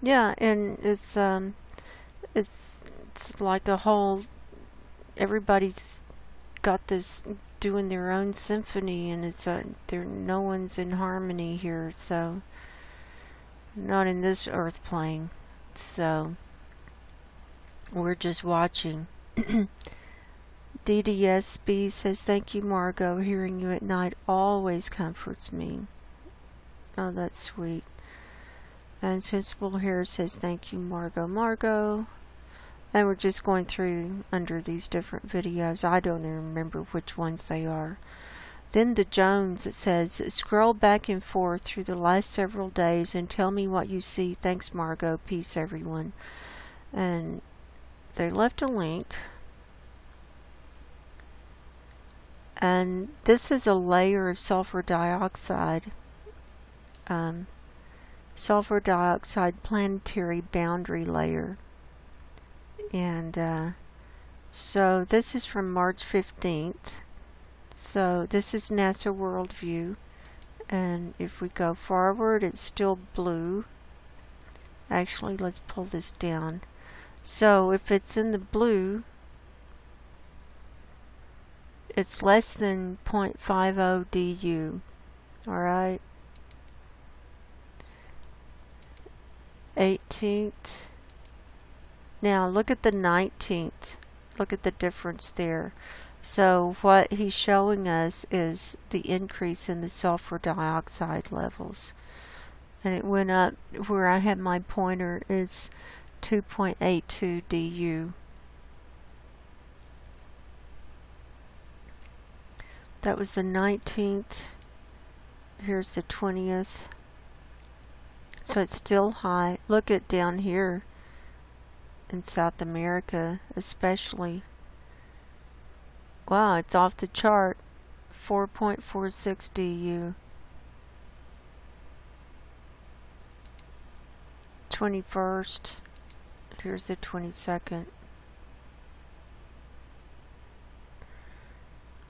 Yeah, and it's like a whole, everybody's got this doing their own symphony, and it's no one's in harmony here, so not in this earth plane. So we're just watching. DDSB says, thank you, Margo. Hearing you at night always comforts me. Oh, that's sweet. And Sensible Hair says, thank you, Margo. And we're just going through under these different videos. I don't even remember which ones they are. Then the Jones, it says, scroll back and forth through the last several days and tell me what you see. Thanks, Margo. Peace, everyone. And they left a link. And this is a layer of sulfur dioxide. Sulfur dioxide planetary boundary layer. And so this is from March 15th. So this is NASA Worldview. And if we go forward, it's still blue. Actually, let's pull this down. So if it's in the blue, it's less than 0.50 DU. Alright. 18th. Now look at the 19th. Look at the difference there. So what he's showing us is the increase in the sulfur dioxide levels. And it went up where I have my pointer is 2.82 DU. That was the 19th. Here's the 20th. So it's still high. Look at down here in South America especially. Wow, it's off the chart. 4.46 DU. 21st. Here's the 22nd.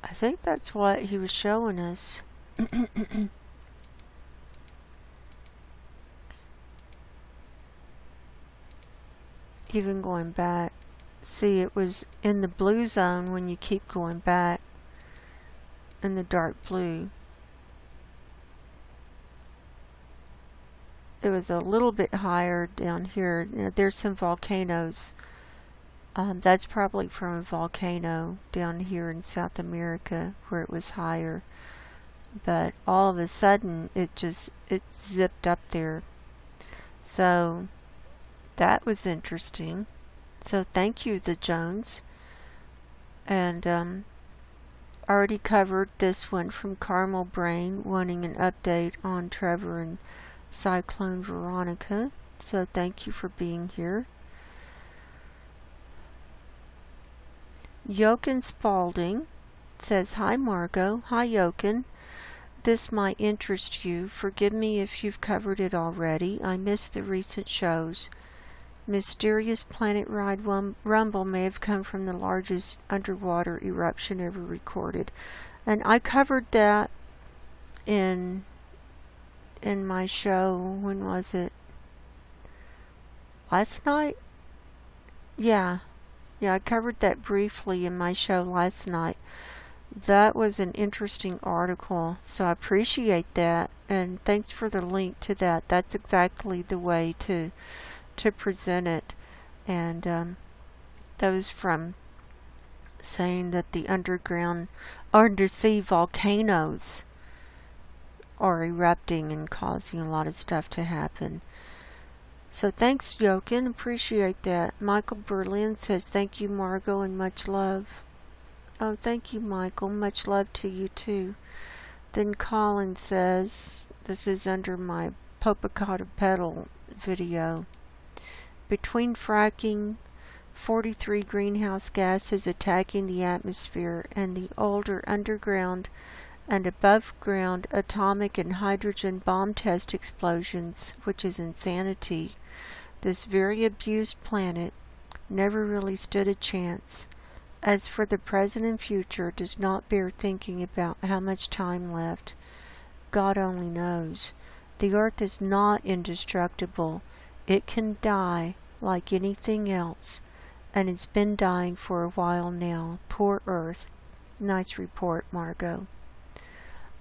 I think that's what he was showing us. Even going back. See, it was in the blue zone when you keep going back. In the dark blue. It was a little bit higher down here. Now, there's some volcanoes. That's probably from a volcano down here in South America where it was higher. But all of a sudden, it zipped up there. So that was interesting. So thank you, the Jones. And already covered this one from Carmel Brain, wanting an update on Trevor and Cyclone Veronica. So thank you for being here. Jochen Spalding says, hi Margo. Hi Jochen. This might interest you. Forgive me if you've covered it already. I missed the recent shows. Mysterious planet-wide rumble may have come from the largest underwater eruption ever recorded. And I covered that in my show. When was it? Last night? Yeah, I covered that briefly in my show last night. That was an interesting article, so I appreciate that, and thanks for the link to that. That's exactly the way to present it. And that was from saying that the underground undersea volcanoes are erupting and causing a lot of stuff to happen. So thanks, Jochen. Appreciate that. Michael Berlin says, thank you, Margo, and much love. Oh, thank you, Michael. Much love to you, too. Then Colin says, this is under my Popocatépetl video. Between fracking, 43 greenhouse gases attacking the atmosphere, and the older underground and above-ground atomic and hydrogen bomb test explosions, which is insanity, this very abused planet never really stood a chance. As for the present and future, does not bear thinking about how much time left. God only knows. The earth is not indestructible. It can die like anything else, and it's been dying for a while now. Poor earth. Nice report, Margo.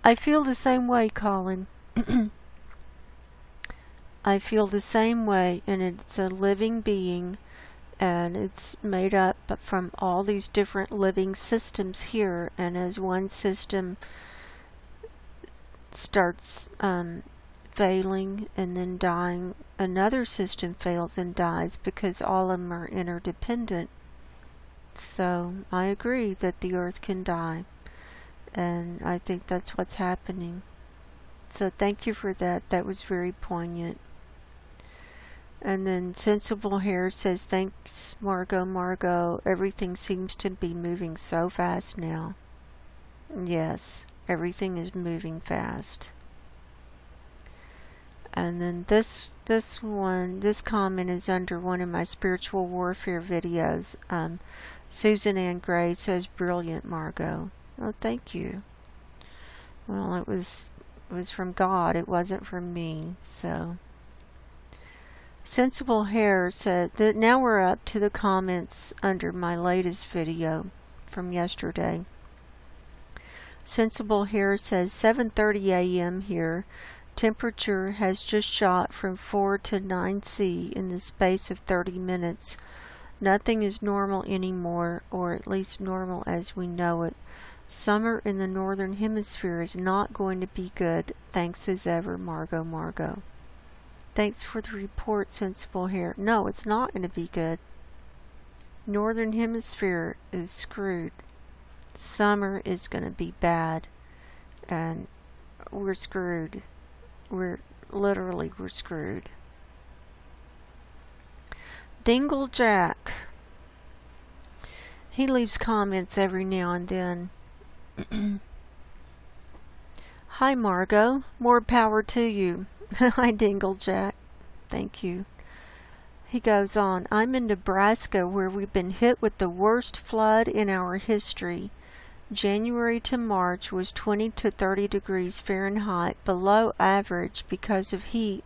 I feel the same way, Colin. I feel the same way, and it's a living being, and it's made up from all these different living systems here, and as one system starts failing and then dying, another system fails and dies because all of them are interdependent. So I agree that the earth can die, and I think that's what's happening. So thank you for that. That was very poignant. And then Sensible Hair says, thanks Margo. Everything seems to be moving so fast now. Yes, everything is moving fast. And then this comment is under one of my spiritual warfare videos. Susan Ann Gray says, brilliant, Margo. Oh, thank you. Well, it was from God. It wasn't from me. So Sensible Hair said that now we're up to the comments under my latest video from yesterday. Sensible Hair says 7:30 a.m. here. Temperature has just shot from 4 to 9°C in the space of 30 minutes. Nothing is normal anymore, or at least normal as we know it. Summer in the northern hemisphere is not going to be good. Thanks as ever, Margo. Thanks for the report, Sensible Hair. No, it's not going to be good. Northern hemisphere is screwed. Summer is going to be bad. And we're screwed. We're screwed. Dingle Jack. He leaves comments every now and then. Hi, Margo. More power to you. Hi, Dingle Jack. Thank you. He goes on, I'm in Nebraska where we've been hit with the worst flood in our history. January to March was 20 to 30 degrees Fahrenheit below average because of heat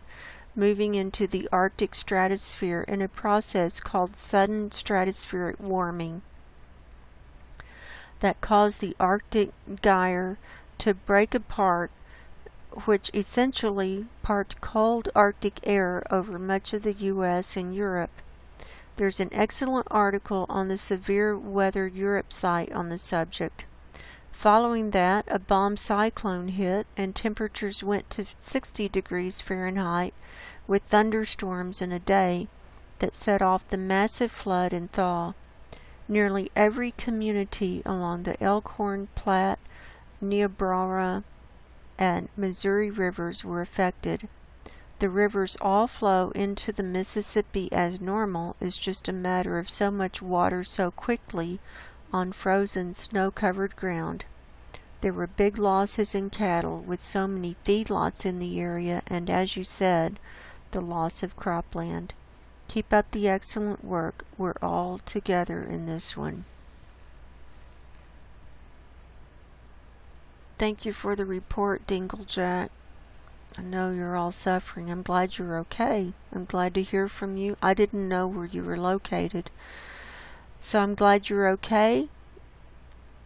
moving into the Arctic stratosphere in a process called sudden stratospheric warming that caused the Arctic gyre to break apart, which essentially parked cold Arctic air over much of the U.S. and Europe. There's an excellent article on the Severe Weather Europe site on the subject. Following that, a bomb cyclone hit and temperatures went to 60 degrees Fahrenheit with thunderstorms in a day that set off the massive flood and thaw. Nearly every community along the Elkhorn, Platte, Niobrara, and Missouri rivers were affected. The rivers all flow into the Mississippi as normal. It's just a matter of so much water so quickly on frozen, snow-covered ground. There were big losses in cattle with so many feedlots in the area, and as you said, the loss of cropland. Keep up the excellent work. We're all together in this one. Thank you for the report, Dingle Jack. I know you're all suffering. I'm glad you're okay. I'm glad to hear from you. I didn't know where you were located. So I'm glad you're okay.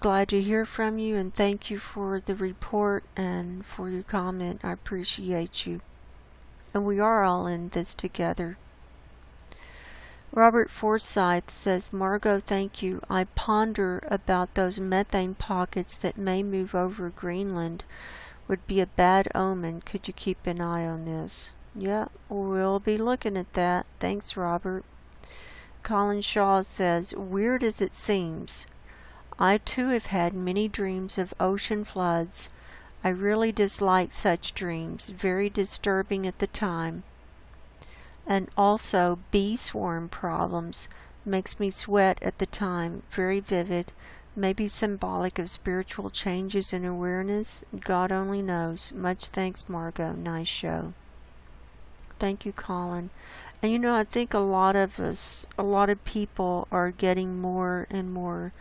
Glad to hear from you, and thank you for the report and for your comment. I appreciate you. And we are all in this together. Robert Forsyth says, Margo, thank you. I ponder about those methane pockets that may move over Greenland. Would be a bad omen. Could you keep an eye on this? Yeah, we'll be looking at that. Thanks, Robert. Colin Shaw says, weird as it seems, I too have had many dreams of ocean floods. I really dislike such dreams. Very disturbing at the time. And also bee swarm problems. Makes me sweat at the time. Very vivid. Maybe symbolic of spiritual changes in awareness. God only knows. Much thanks, Margo. Nice show. Thank you, Colin. And you know, I think a lot of people are getting more and more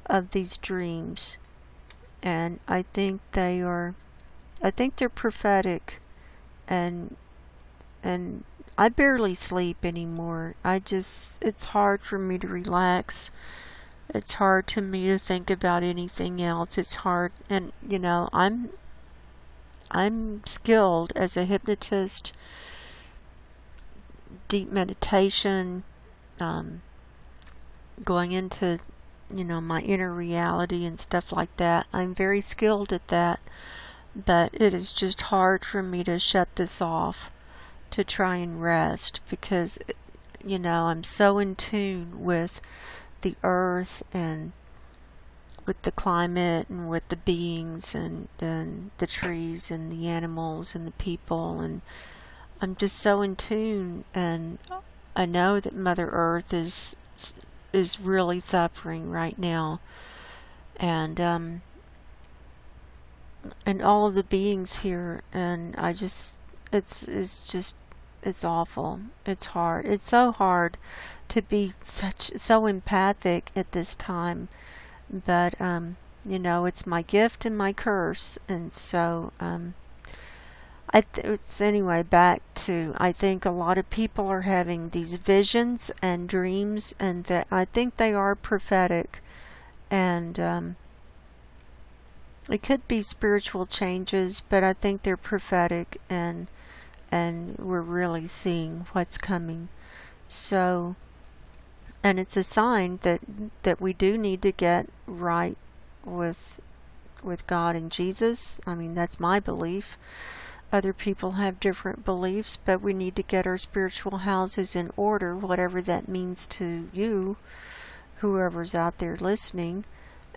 of these dreams. And I think they're prophetic. And I barely sleep anymore. It's hard for me to relax. It's hard to me to think about anything else. It's hard, and you know, I'm skilled as a hypnotist, deep meditation, going into, my inner reality and stuff like that. I'm very skilled at that, but it is just hard for me to shut this off to try and rest, because, I'm so in tune with the earth and with the climate and with the beings and the trees and the animals and the people, and I'm just so in tune, and I know that Mother Earth is really suffering right now, and all of the beings here, and I just it's awful. It's hard. It's so hard to be so empathic at this time, but it's my gift and my curse, and so it's anyway, back to, I think a lot of people are having these visions and dreams, and that I think they are prophetic, and it could be spiritual changes, but I think they're prophetic, and we're really seeing what's coming. So, and it's a sign that we do need to get right with God and Jesus. I mean, that's my belief. Other people have different beliefs, but we need to get our spiritual houses in order, whatever that means to you, whoever's out there listening.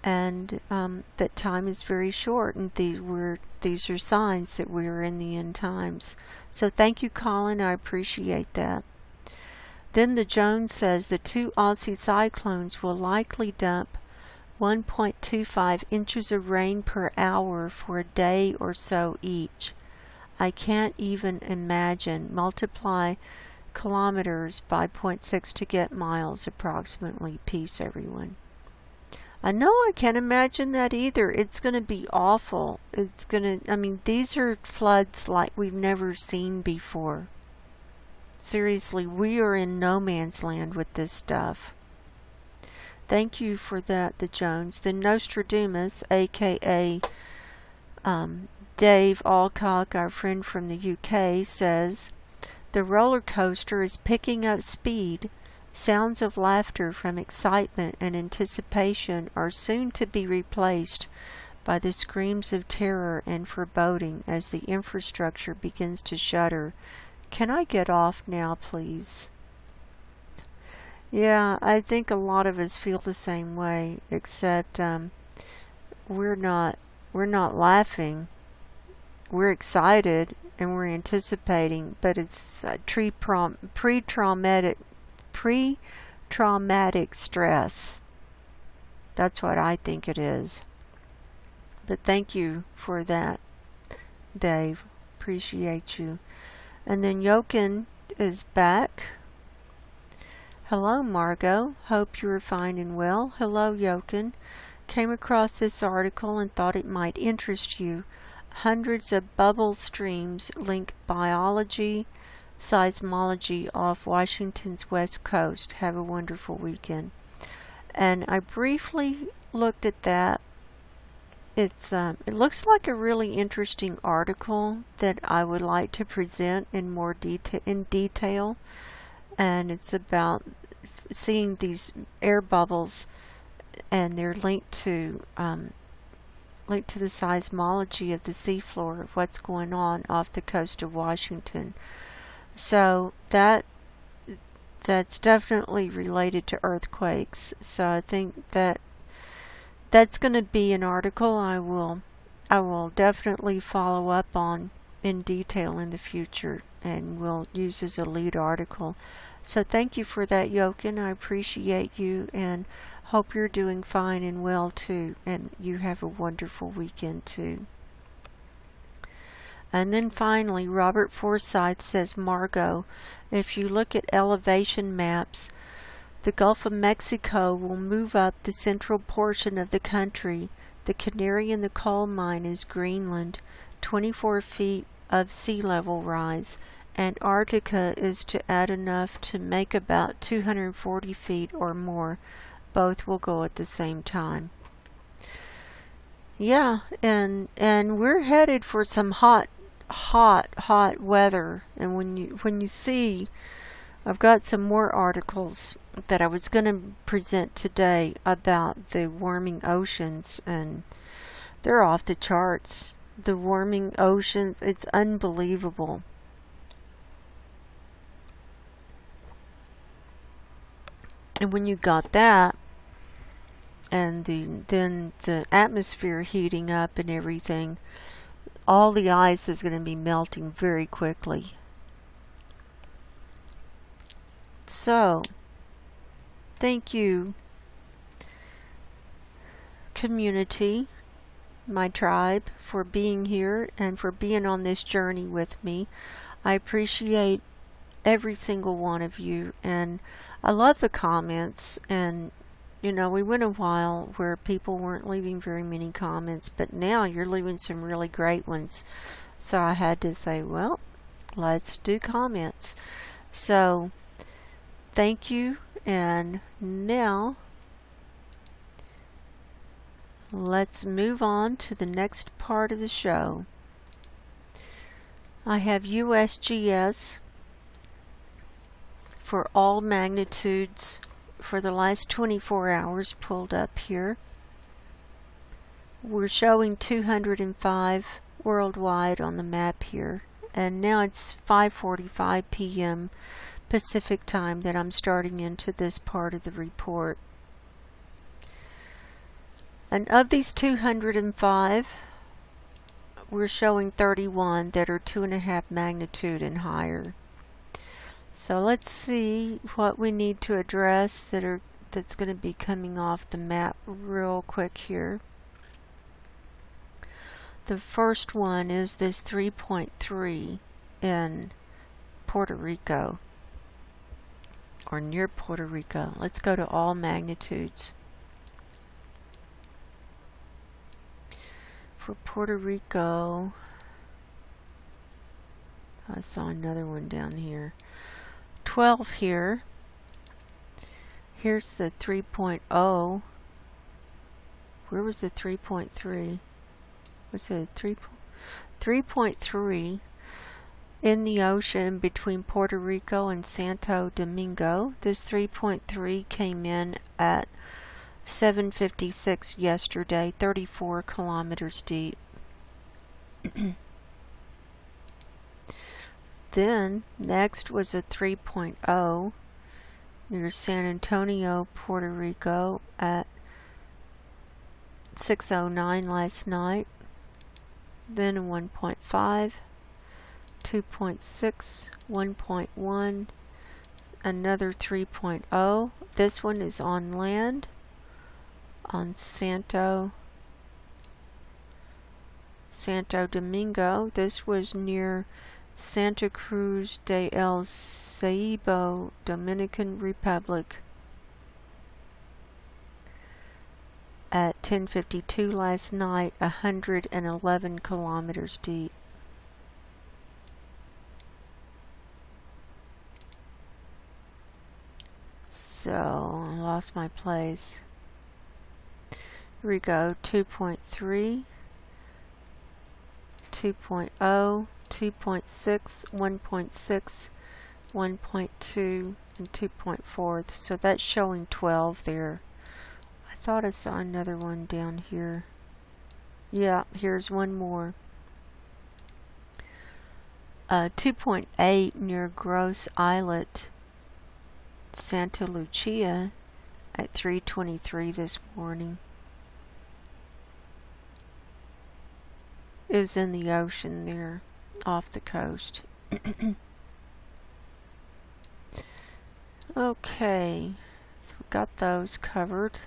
And that time is very short, and these are signs that we are in the end times. So thank you, Colin. I appreciate that. Then the Jones says the 2 Aussie cyclones will likely dump 1.25 inches of rain per hour for a day or so each. I can't even imagine. Multiply kilometers by 0.6 to get miles approximately. Peace, everyone. I know I can't imagine that either. It's going to be awful. These are floods like we've never seen before. Seriously, we are in no man's land with this stuff. Thank you for that, the Jones. Then Nostradamus, aka Dave Alcock, our friend from the UK, says, the roller coaster is picking up speed. Sounds of laughter from excitement and anticipation are soon to be replaced by the screams of terror and foreboding as the infrastructure begins to shudder. Can I get off now, please? Yeah, I think a lot of us feel the same way, except we're not laughing. We're excited and we're anticipating, but it's pre-traumatic stress. That's what I think it is. But thank you for that, Dave. Appreciate you. And then Jochen is back. Hello, Margo. Hope you are fine and well. Hello, Jochen. Came across this article and thought it might interest you. Hundreds of bubble streams link biology, seismology off Washington's west coast. Have a wonderful weekend. And I briefly looked at that. It looks like a really interesting article that I would like to present in more detail. And it's about seeing these air bubbles, and they're linked to the seismology of the seafloor of what's going on off the coast of Washington. So that's definitely related to earthquakes. So I think that's going to be an article I will definitely follow up on in detail in the future, and will use as a lead article. So thank you for that, Jochen. I appreciate you, and hope you're doing fine and well too, and you have a wonderful weekend too. And then finally, Robert Forsyth says, Margo, if you look at elevation maps, the Gulf of Mexico will move up the central portion of the country. The canary in the coal mine is Greenland, 24 feet of sea level rise. Antarctica is to add enough to make about 240 feet or more. Both will go at the same time. Yeah, and we're headed for some hot weather. And when you see I've got some more articles that I was going to present today about the warming oceans, and they're off the charts. The warming oceans, it's unbelievable. And when you got that, and then the atmosphere heating up and everything, all the ice is going to be melting very quickly. So, thank you, community, my tribe, for being here and for being on this journey with me. I appreciate every single one of you, and I love the comments. And you know, we went a while where people weren't leaving very many comments, but now you're leaving some really great ones. So I had to say, well, let's do comments. So thank you, and now let's move on to the next part of the show. I have USGS for all magnitudes for the last 24 hours pulled up here. We're showing 205 worldwide on the map here, and now it's 5:45 p.m. Pacific time that I'm starting into this part of the report. And of these 205, we're showing 31 that are 2.5 magnitude and higher. So let's see what we need to address that's going to be coming off the map real quick here. The first one is this 3.3 in Puerto Rico, or near Puerto Rico. Let's go to all magnitudes. For Puerto Rico, I saw another one down here. 12 here. Here's the 3.0. Where was the 3.3? Was it 3.3 in the ocean between Puerto Rico and Santo Domingo? This 3.3 came in at 7:56 yesterday, 34 kilometers deep. Then next was a 3.0 near San Antonio, Puerto Rico at 6:09 last night. Then a 1.5, 2.6, 1.1, another 3.0. This one is on land on Santo Domingo. This was near Santa Cruz de El Seibo, Dominican Republic at 10:52 last night, 111 kilometers deep. So, I lost my place. Here we go, 2.3, 2.0, 2.6, 1.6, 1.2, and 2.4. So that's showing 12 there. I thought I saw another one down here. Yeah, here's one more. 2.8 near Gross Islet, Santa Lucia at 3:23 this morning. It was in the ocean there, off the coast. Okay, so we got those covered.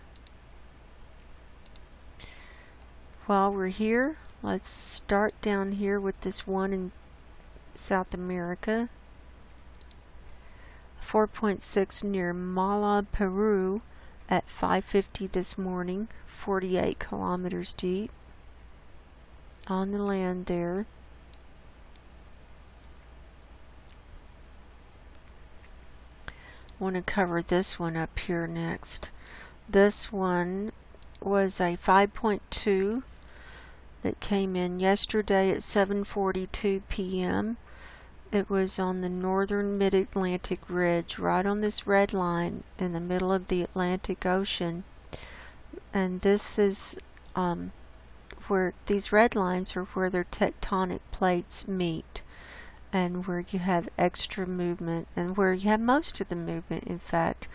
While we're here, let's start down here with this one in South America. 4.6 near Mala, Peru at 5:50 this morning, 48 kilometers deep on the land there. I want to cover this one up here next. This one was a 5.2 that came in yesterday at 7:42 p.m. It was on the northern mid-Atlantic ridge, right on this red line in the middle of the Atlantic Ocean. And this is where these red lines are where their tectonic plates meet, and where you have extra movement, and where you have most of the movement, in fact.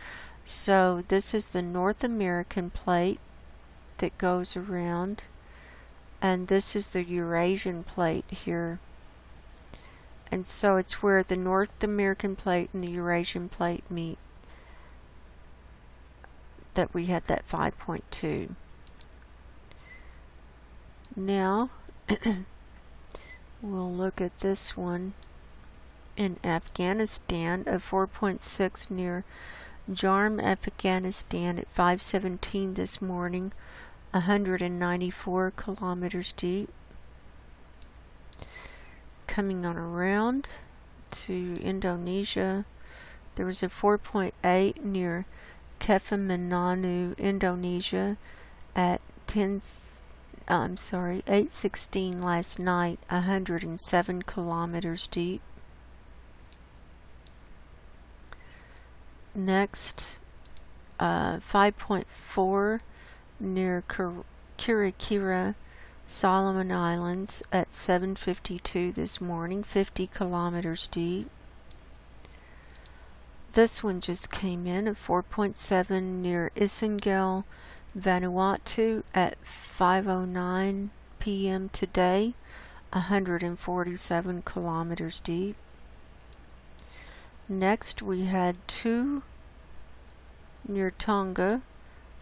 So this is the North American plate that goes around, and this is the Eurasian plate here. And so it's where the North American plate and the Eurasian plate meet that we had that 5.2. Now we'll look at this one in Afghanistan, a 4.6 near Jarm, Afghanistan at 5:17 this morning, 194 kilometers deep. Coming on around to Indonesia, there was a 4.8 near Kefamananu, Indonesia at 8:16 last night, 107 kilometers deep. Next, 5.4 near Kirikira, Solomon Islands at 7:52 this morning, 50 kilometers deep. This one just came in at 4.7 near Isengel, Vanuatu at 5:09 p.m. today, 147 kilometers deep. Next we had 2 near Tonga,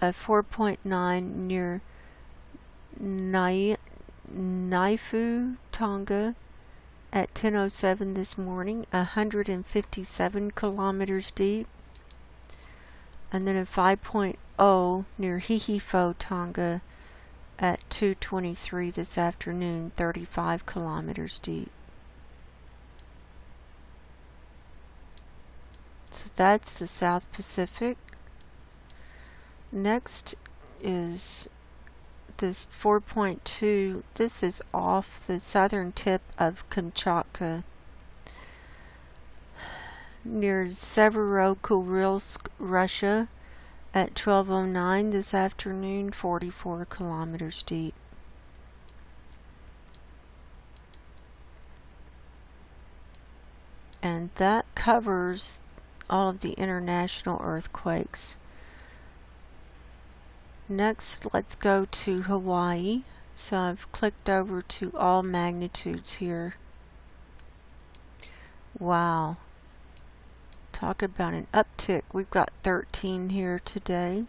a 4.9 near Naifu, Tonga at 10:07 this morning, 157 kilometers deep. And then a 5.0 near Hihifo, Tonga at 2:23 this afternoon, 35 kilometers deep. So that's the South Pacific. Next is this 4.2. This is off the southern tip of Kamchatka near Severodvinsk, Russia at 12:09 this afternoon, 44 kilometers deep. And that covers all of the international earthquakes. Next, let's go to Hawaii. So I've clicked over to all magnitudes here. Wow. Talk about an uptick. We've got 13 here today.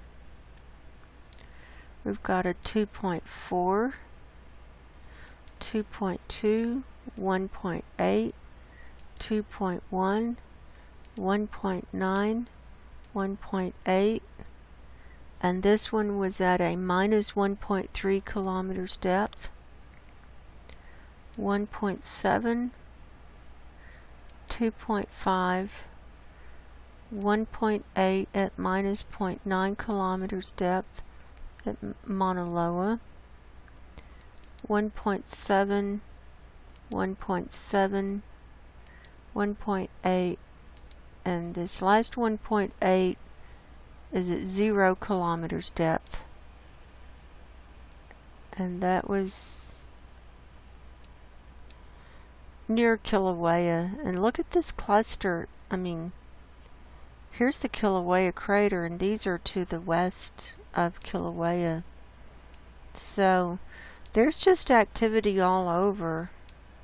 We've got a 2.4, 2.2, 1.8, 2.1, 1.9, 1.8, and this one was at a minus 1.3 kilometers depth, 1.7, 2.5, 1.8 at minus 0.9 kilometers depth at Mauna Loa, 1.7, 1.7, 1.8, and this last 1.8 is at 0 kilometers depth. And that was near Kilauea. And look at this cluster. I mean, here's the Kilauea crater, and these are to the west of Kilauea. So there's just activity all over.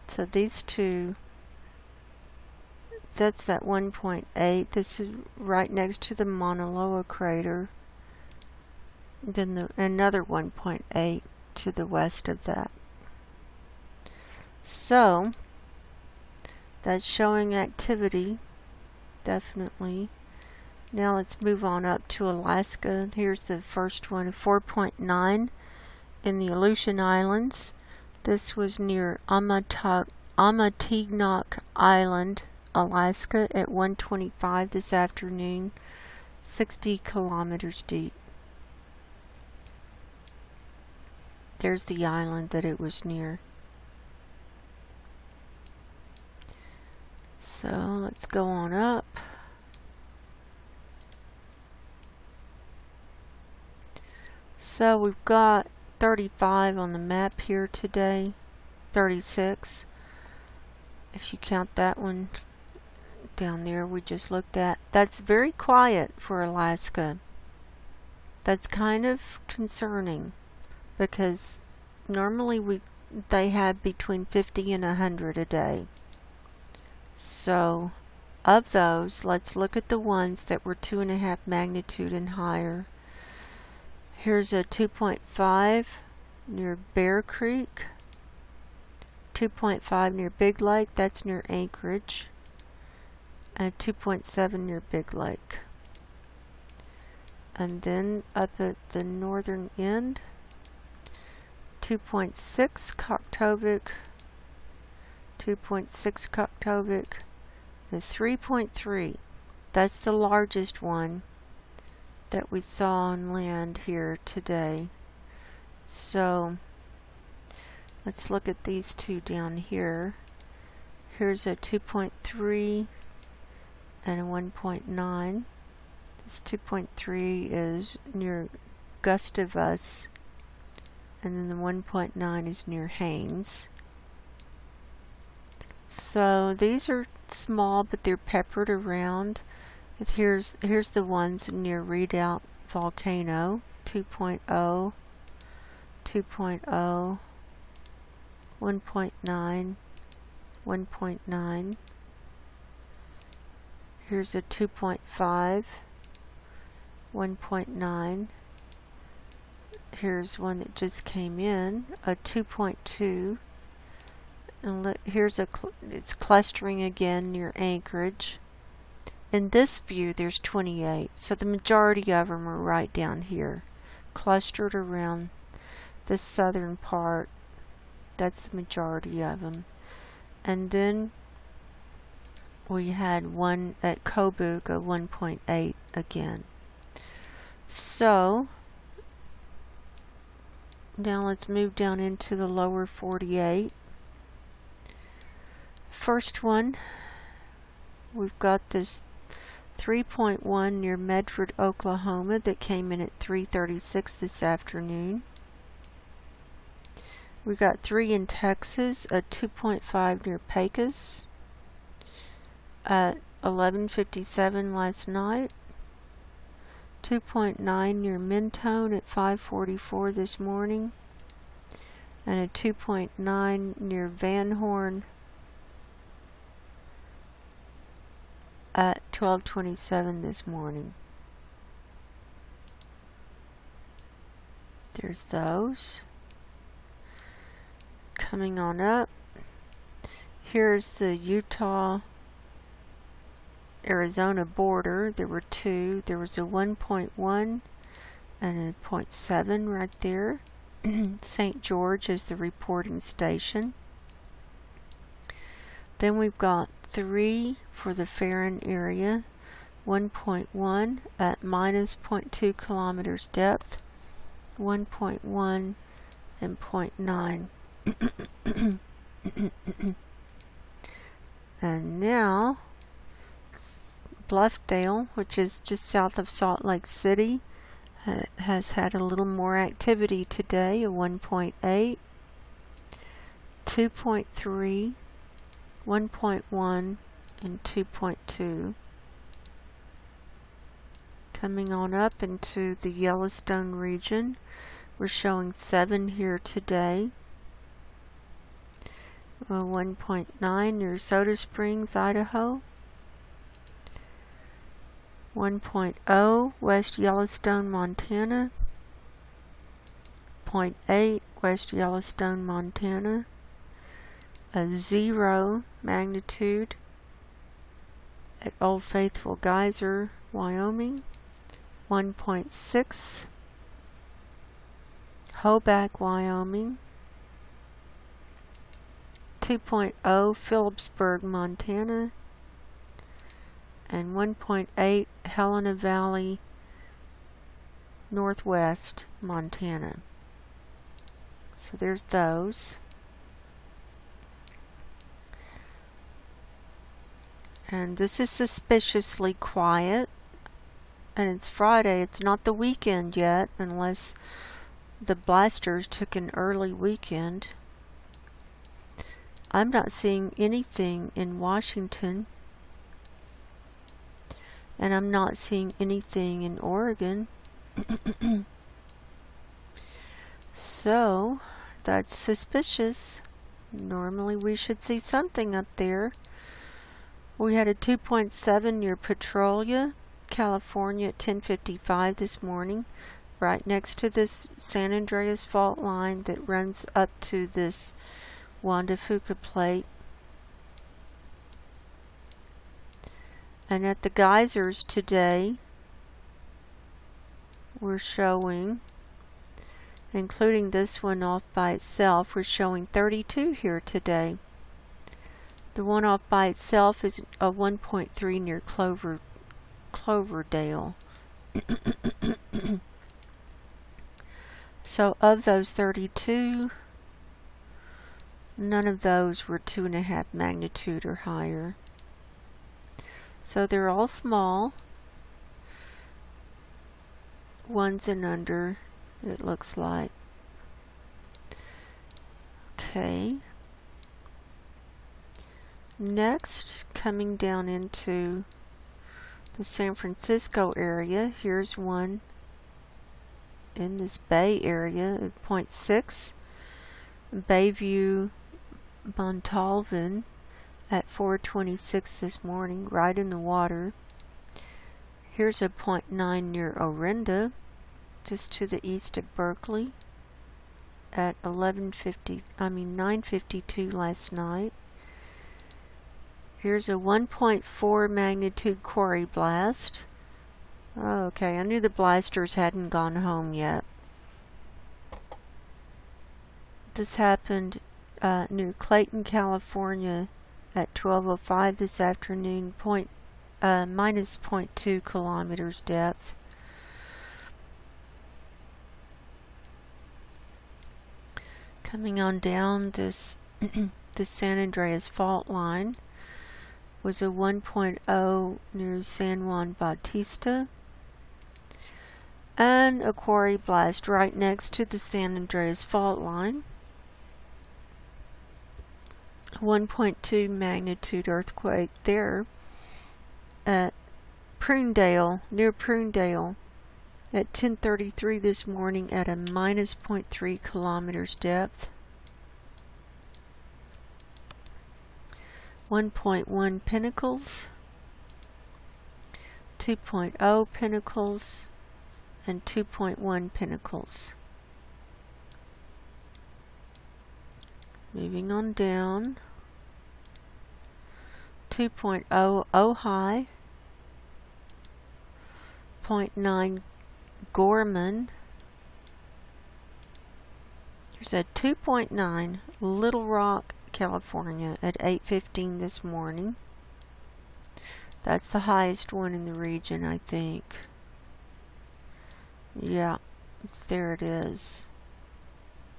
So these two, that's that 1.8. This is right next to the Mauna Loa crater. Then another 1.8 to the west of that. So that's showing activity, definitely. Now let's move on up to Alaska. Here's the first one, 4.9 in the Aleutian Islands. This was near Amatignock Island, Alaska at 1:25 this afternoon, 60 kilometers deep. There's the island that it was near. So let's go on up. So we've got 35 on the map here today, 36 if you count that one down there we just looked at. That's very quiet for Alaska. That's kind of concerning because normally they have between 50 and 100 a day. So of those, let's look at the ones that were 2.5 magnitude and higher. Here's a 2.5 near Bear Creek, 2.5 near Big Lake, that's near Anchorage, and 2.7 near Big Lake. And then up at the northern end, 2.6 Koktovik, 2.6 Koktovik, and 3.3. That's the largest one that we saw on land here today. So let's look at these two down here. Here's a 2.3 and a 1.9. This 2.3 is near Gustavus, and then the 1.9 is near Haines. So these are small, but they're peppered around. Here's the ones near Redoubt Volcano, 2.0, 2.0, 1.9, 1.9. Here's a 2.5, 1.9. Here's one that just came in, a 2.2. And here's it's clustering again near Anchorage. In this view there's 28, so the majority of them are right down here, clustered around the southern part. That's the majority of them. And then we had one at Kobuk, a 1.8 again. So now let's move down into the lower 48. First one, we've got this 3.1 near Medford, Oklahoma that came in at 3:36 this afternoon. We got 3 in Texas, a 2.5 near Pecos at 11:57 last night, 2.9 near Mentone at 5:44 this morning, and a 2.9 near Van Horn at 12:27 this morning. There's those. Coming on up, here's the Utah-Arizona border. There were 2. There was a 1.1 and a 0.7 right there. St. George is the reporting station. Then we've got 3 for the Farron area, 1.1 at minus 0.2 kilometers depth, 1.1 and 0.9. And now Bluffdale, which is just south of Salt Lake City, has had a little more activity today, a 1.8, 2.3, 1.1 and 2.2. Coming on up into the Yellowstone region, we're showing 7 here today. 1.9 near Soda Springs, Idaho. 1.0 West Yellowstone, Montana. 0.8 West Yellowstone, Montana. A 0 magnitude at Old Faithful Geyser, Wyoming. 1.6 Hoback, Wyoming. 2.0 Phillipsburg, Montana. And 1.8 Helena Valley, Northwest, Montana. So there's those. And this is suspiciously quiet. And it's Friday. It's not the weekend yet, unless the blasters took an early weekend. I'm not seeing anything in Washington. And I'm not seeing anything in Oregon. So, that's suspicious. Normally we should see something up there. We had a 2.7 near Petrolia, California at 10:55 this morning, right next to this San Andreas fault line that runs up to this Juan de Fuca plate. And at the geysers today, we're showing, including this one off by itself, we're showing 32 here today. The one off by itself is a 1.3 near Cloverdale. So of those 32, none of those were 2.5 magnitude or higher. So they're all small, ones and under, it looks like. Okay. Next, coming down into the San Francisco area, here's one in this Bay area at 0.6. Bayview, Montalvan at 4:26 this morning, right in the water. Here's a 0.9 near Orinda, just to the east of Berkeley at 9:52 last night. Here's a 1.4 magnitude quarry blast. Oh, okay, I knew the blasters hadn't gone home yet. This happened near Clayton, California at 12:05 this afternoon, minus 0.2 kilometers depth. Coming on down this the San Andreas fault line was a 1.0 near San Juan Bautista, and a quarry blast right next to the San Andreas fault line. 1.2 magnitude earthquake there at Prunedale, near Prunedale, at 10:33 this morning at a minus 0.3 kilometers depth. 1.1 Pinnacles, 2.0 Pinnacles, and 2.1 Pinnacles. Moving on down, 2.0 Ojai, 0.9 Gorman. There's a 2.9 Little Rock, California at 8:15 this morning. That's the highest one in the region, I think. Yeah, there it is.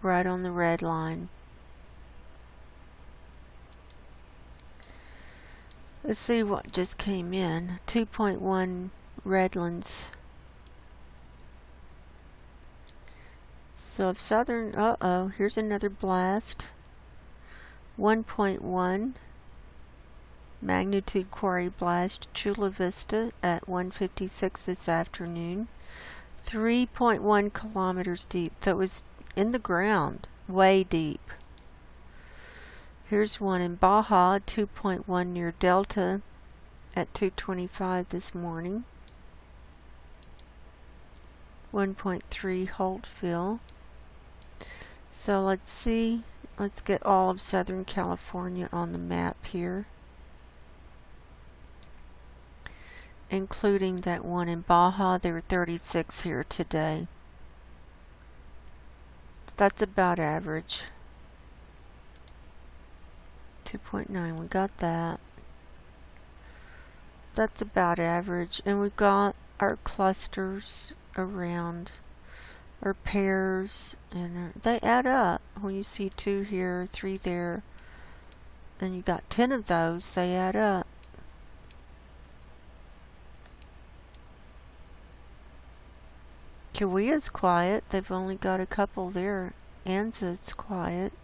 Right on the red line. Let's see what just came in. 2.1 Redlands. So of southern, here's another blast. 1.1 magnitude quarry blast, Chula Vista at 1:56 this afternoon. 3.1 kilometers deep. That was in the ground, way deep. Here's one in Baja, 2.1 near Delta at 2:25 this morning. 1.3 Holtville. So let's see. Let's get all of Southern California on the map here, including that one in Baja. There were 36 here today. That's about average. 2.9, we got that. That's about average. And we've got our clusters around, our pairs, and they add up. When you see 2 here, 3 there, and you got 10 of those, they add up. Kauai's quiet. They've only got a couple there. Anza's quiet.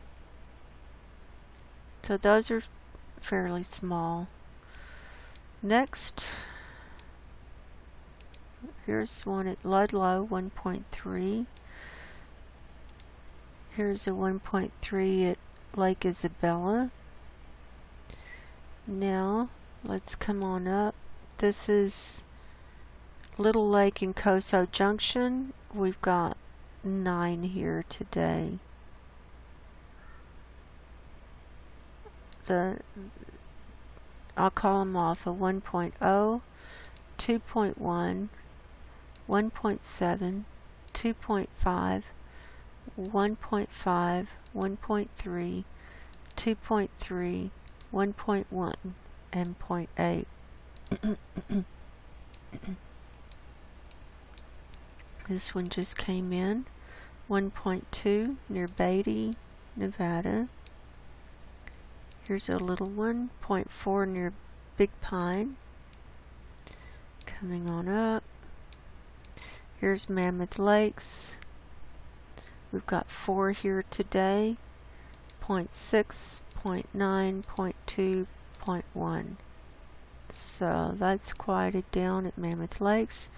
So those are fairly small. Next, here's one at Ludlow, 1.3. Here's a 1.3 at Lake Isabella. Now, let's come on up. This is Little Lake in Coso Junction. We've got 9 here today. I'll call them off: a 1.0, 2.1, 1.7, 2.5, 1.5, 1.3, 2.3, 1.1, and 0.8. This one just came in. 1.2 near Beatty, Nevada. Here's a little one, 0.4 near Big Pine. Coming on up. Here's Mammoth Lakes. We've got 4 here today. 0.6, 0.9, 0.2, 0.1. So that's quieted down at Mammoth Lakes.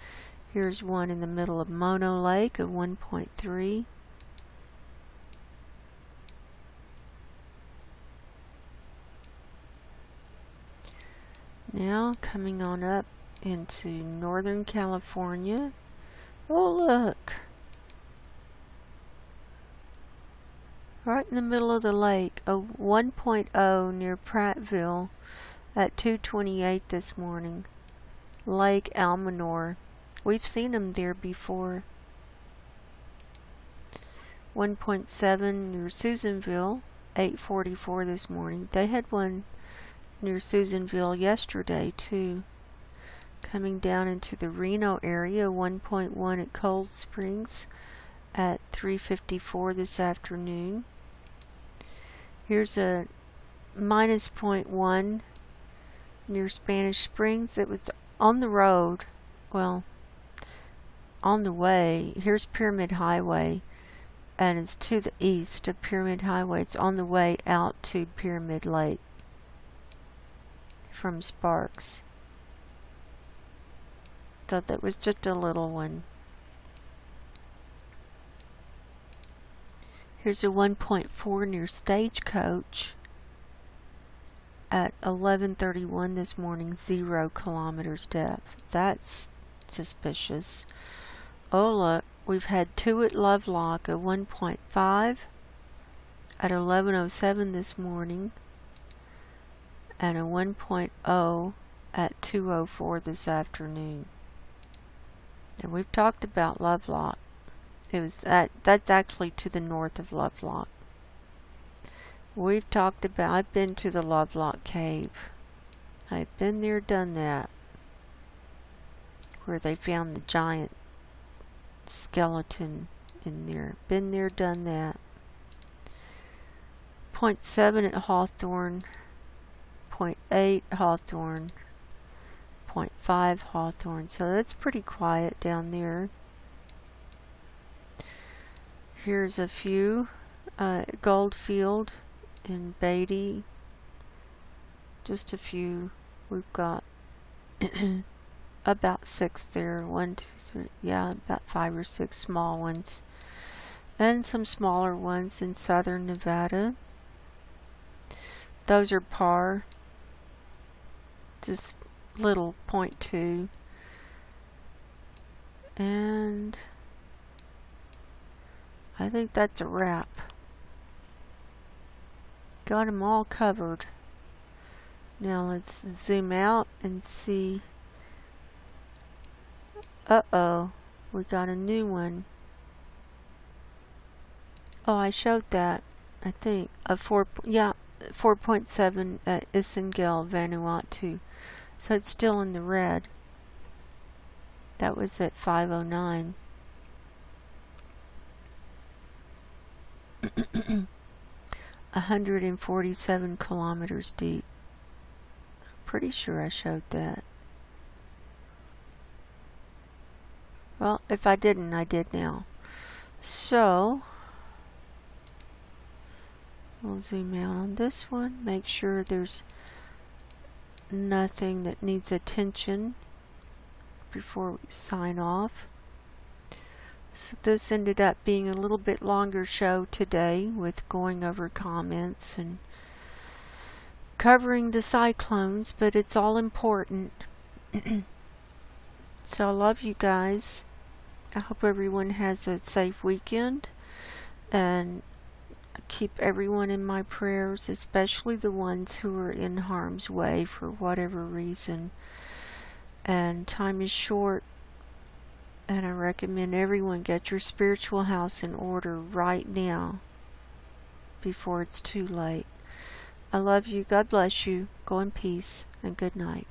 Here's one in the middle of Mono Lake of 1.3. Now coming on up into Northern California. Oh, look! Right in the middle of the lake, a 1.0 near Prattville at 2:28 this morning. Lake Almanor. We've seen them there before. 1.7 near Susanville, 8:44 this morning. They had one near Susanville yesterday too. Coming down into the Reno area, 1.1 at Cold Springs at 3:54 this afternoon. Here's a minus 0.1 near Spanish Springs. It was on the road, well, on the way. Here's Pyramid Highway, and it's to the east of Pyramid Highway. It's on the way out to Pyramid Lake from Sparks. Thought that was just a little one. Here's a 1.4 near Stagecoach at 11:31 this morning, 0 kilometers depth. That's suspicious. Oh look, we've had 2 at Lovelock, a 1.5 at 11:07 this morning, and a 1.0 at 2:04 this afternoon. And we've talked about Lovelock. It was that's actually to the north of Lovelock. We've talked about, I've been to the Lovelock Cave. I've been there, done that. Where they found the giant skeleton in there. Been there, done that. 0.7 at Hawthorne. 0.8 Hawthorne. 0.5 Hawthorne. So that's pretty quiet down there. Here's a few. Goldfield in Beatty. Just a few. We've got about 6 there. 1, 2, 3. Yeah, about 5 or 6 small ones. And some smaller ones in southern Nevada. Those are par. Just little 0.2. And I think that's a wrap. Got them all covered. Now let's zoom out and see. Uh-oh, we got a new one. Oh, I showed that, I think. A 4.7 at Isengel, Vanuatu. So it's still in the red. That was at 5:09. 147 kilometers deep. Pretty sure I showed that. Well, if I didn't, I did now. So, we'll zoom out on this one, make sure there's nothing that needs attention before we sign off. So this ended up being a little bit longer show today with going over comments and covering the cyclones, but it's all important. So I love you guys. I hope everyone has a safe weekend, and keep everyone in my prayers, especially the ones who are in harm's way for whatever reason. And time is short, and I recommend everyone get your spiritual house in order right now before it's too late. I love you. God bless you. Go in peace, and good night.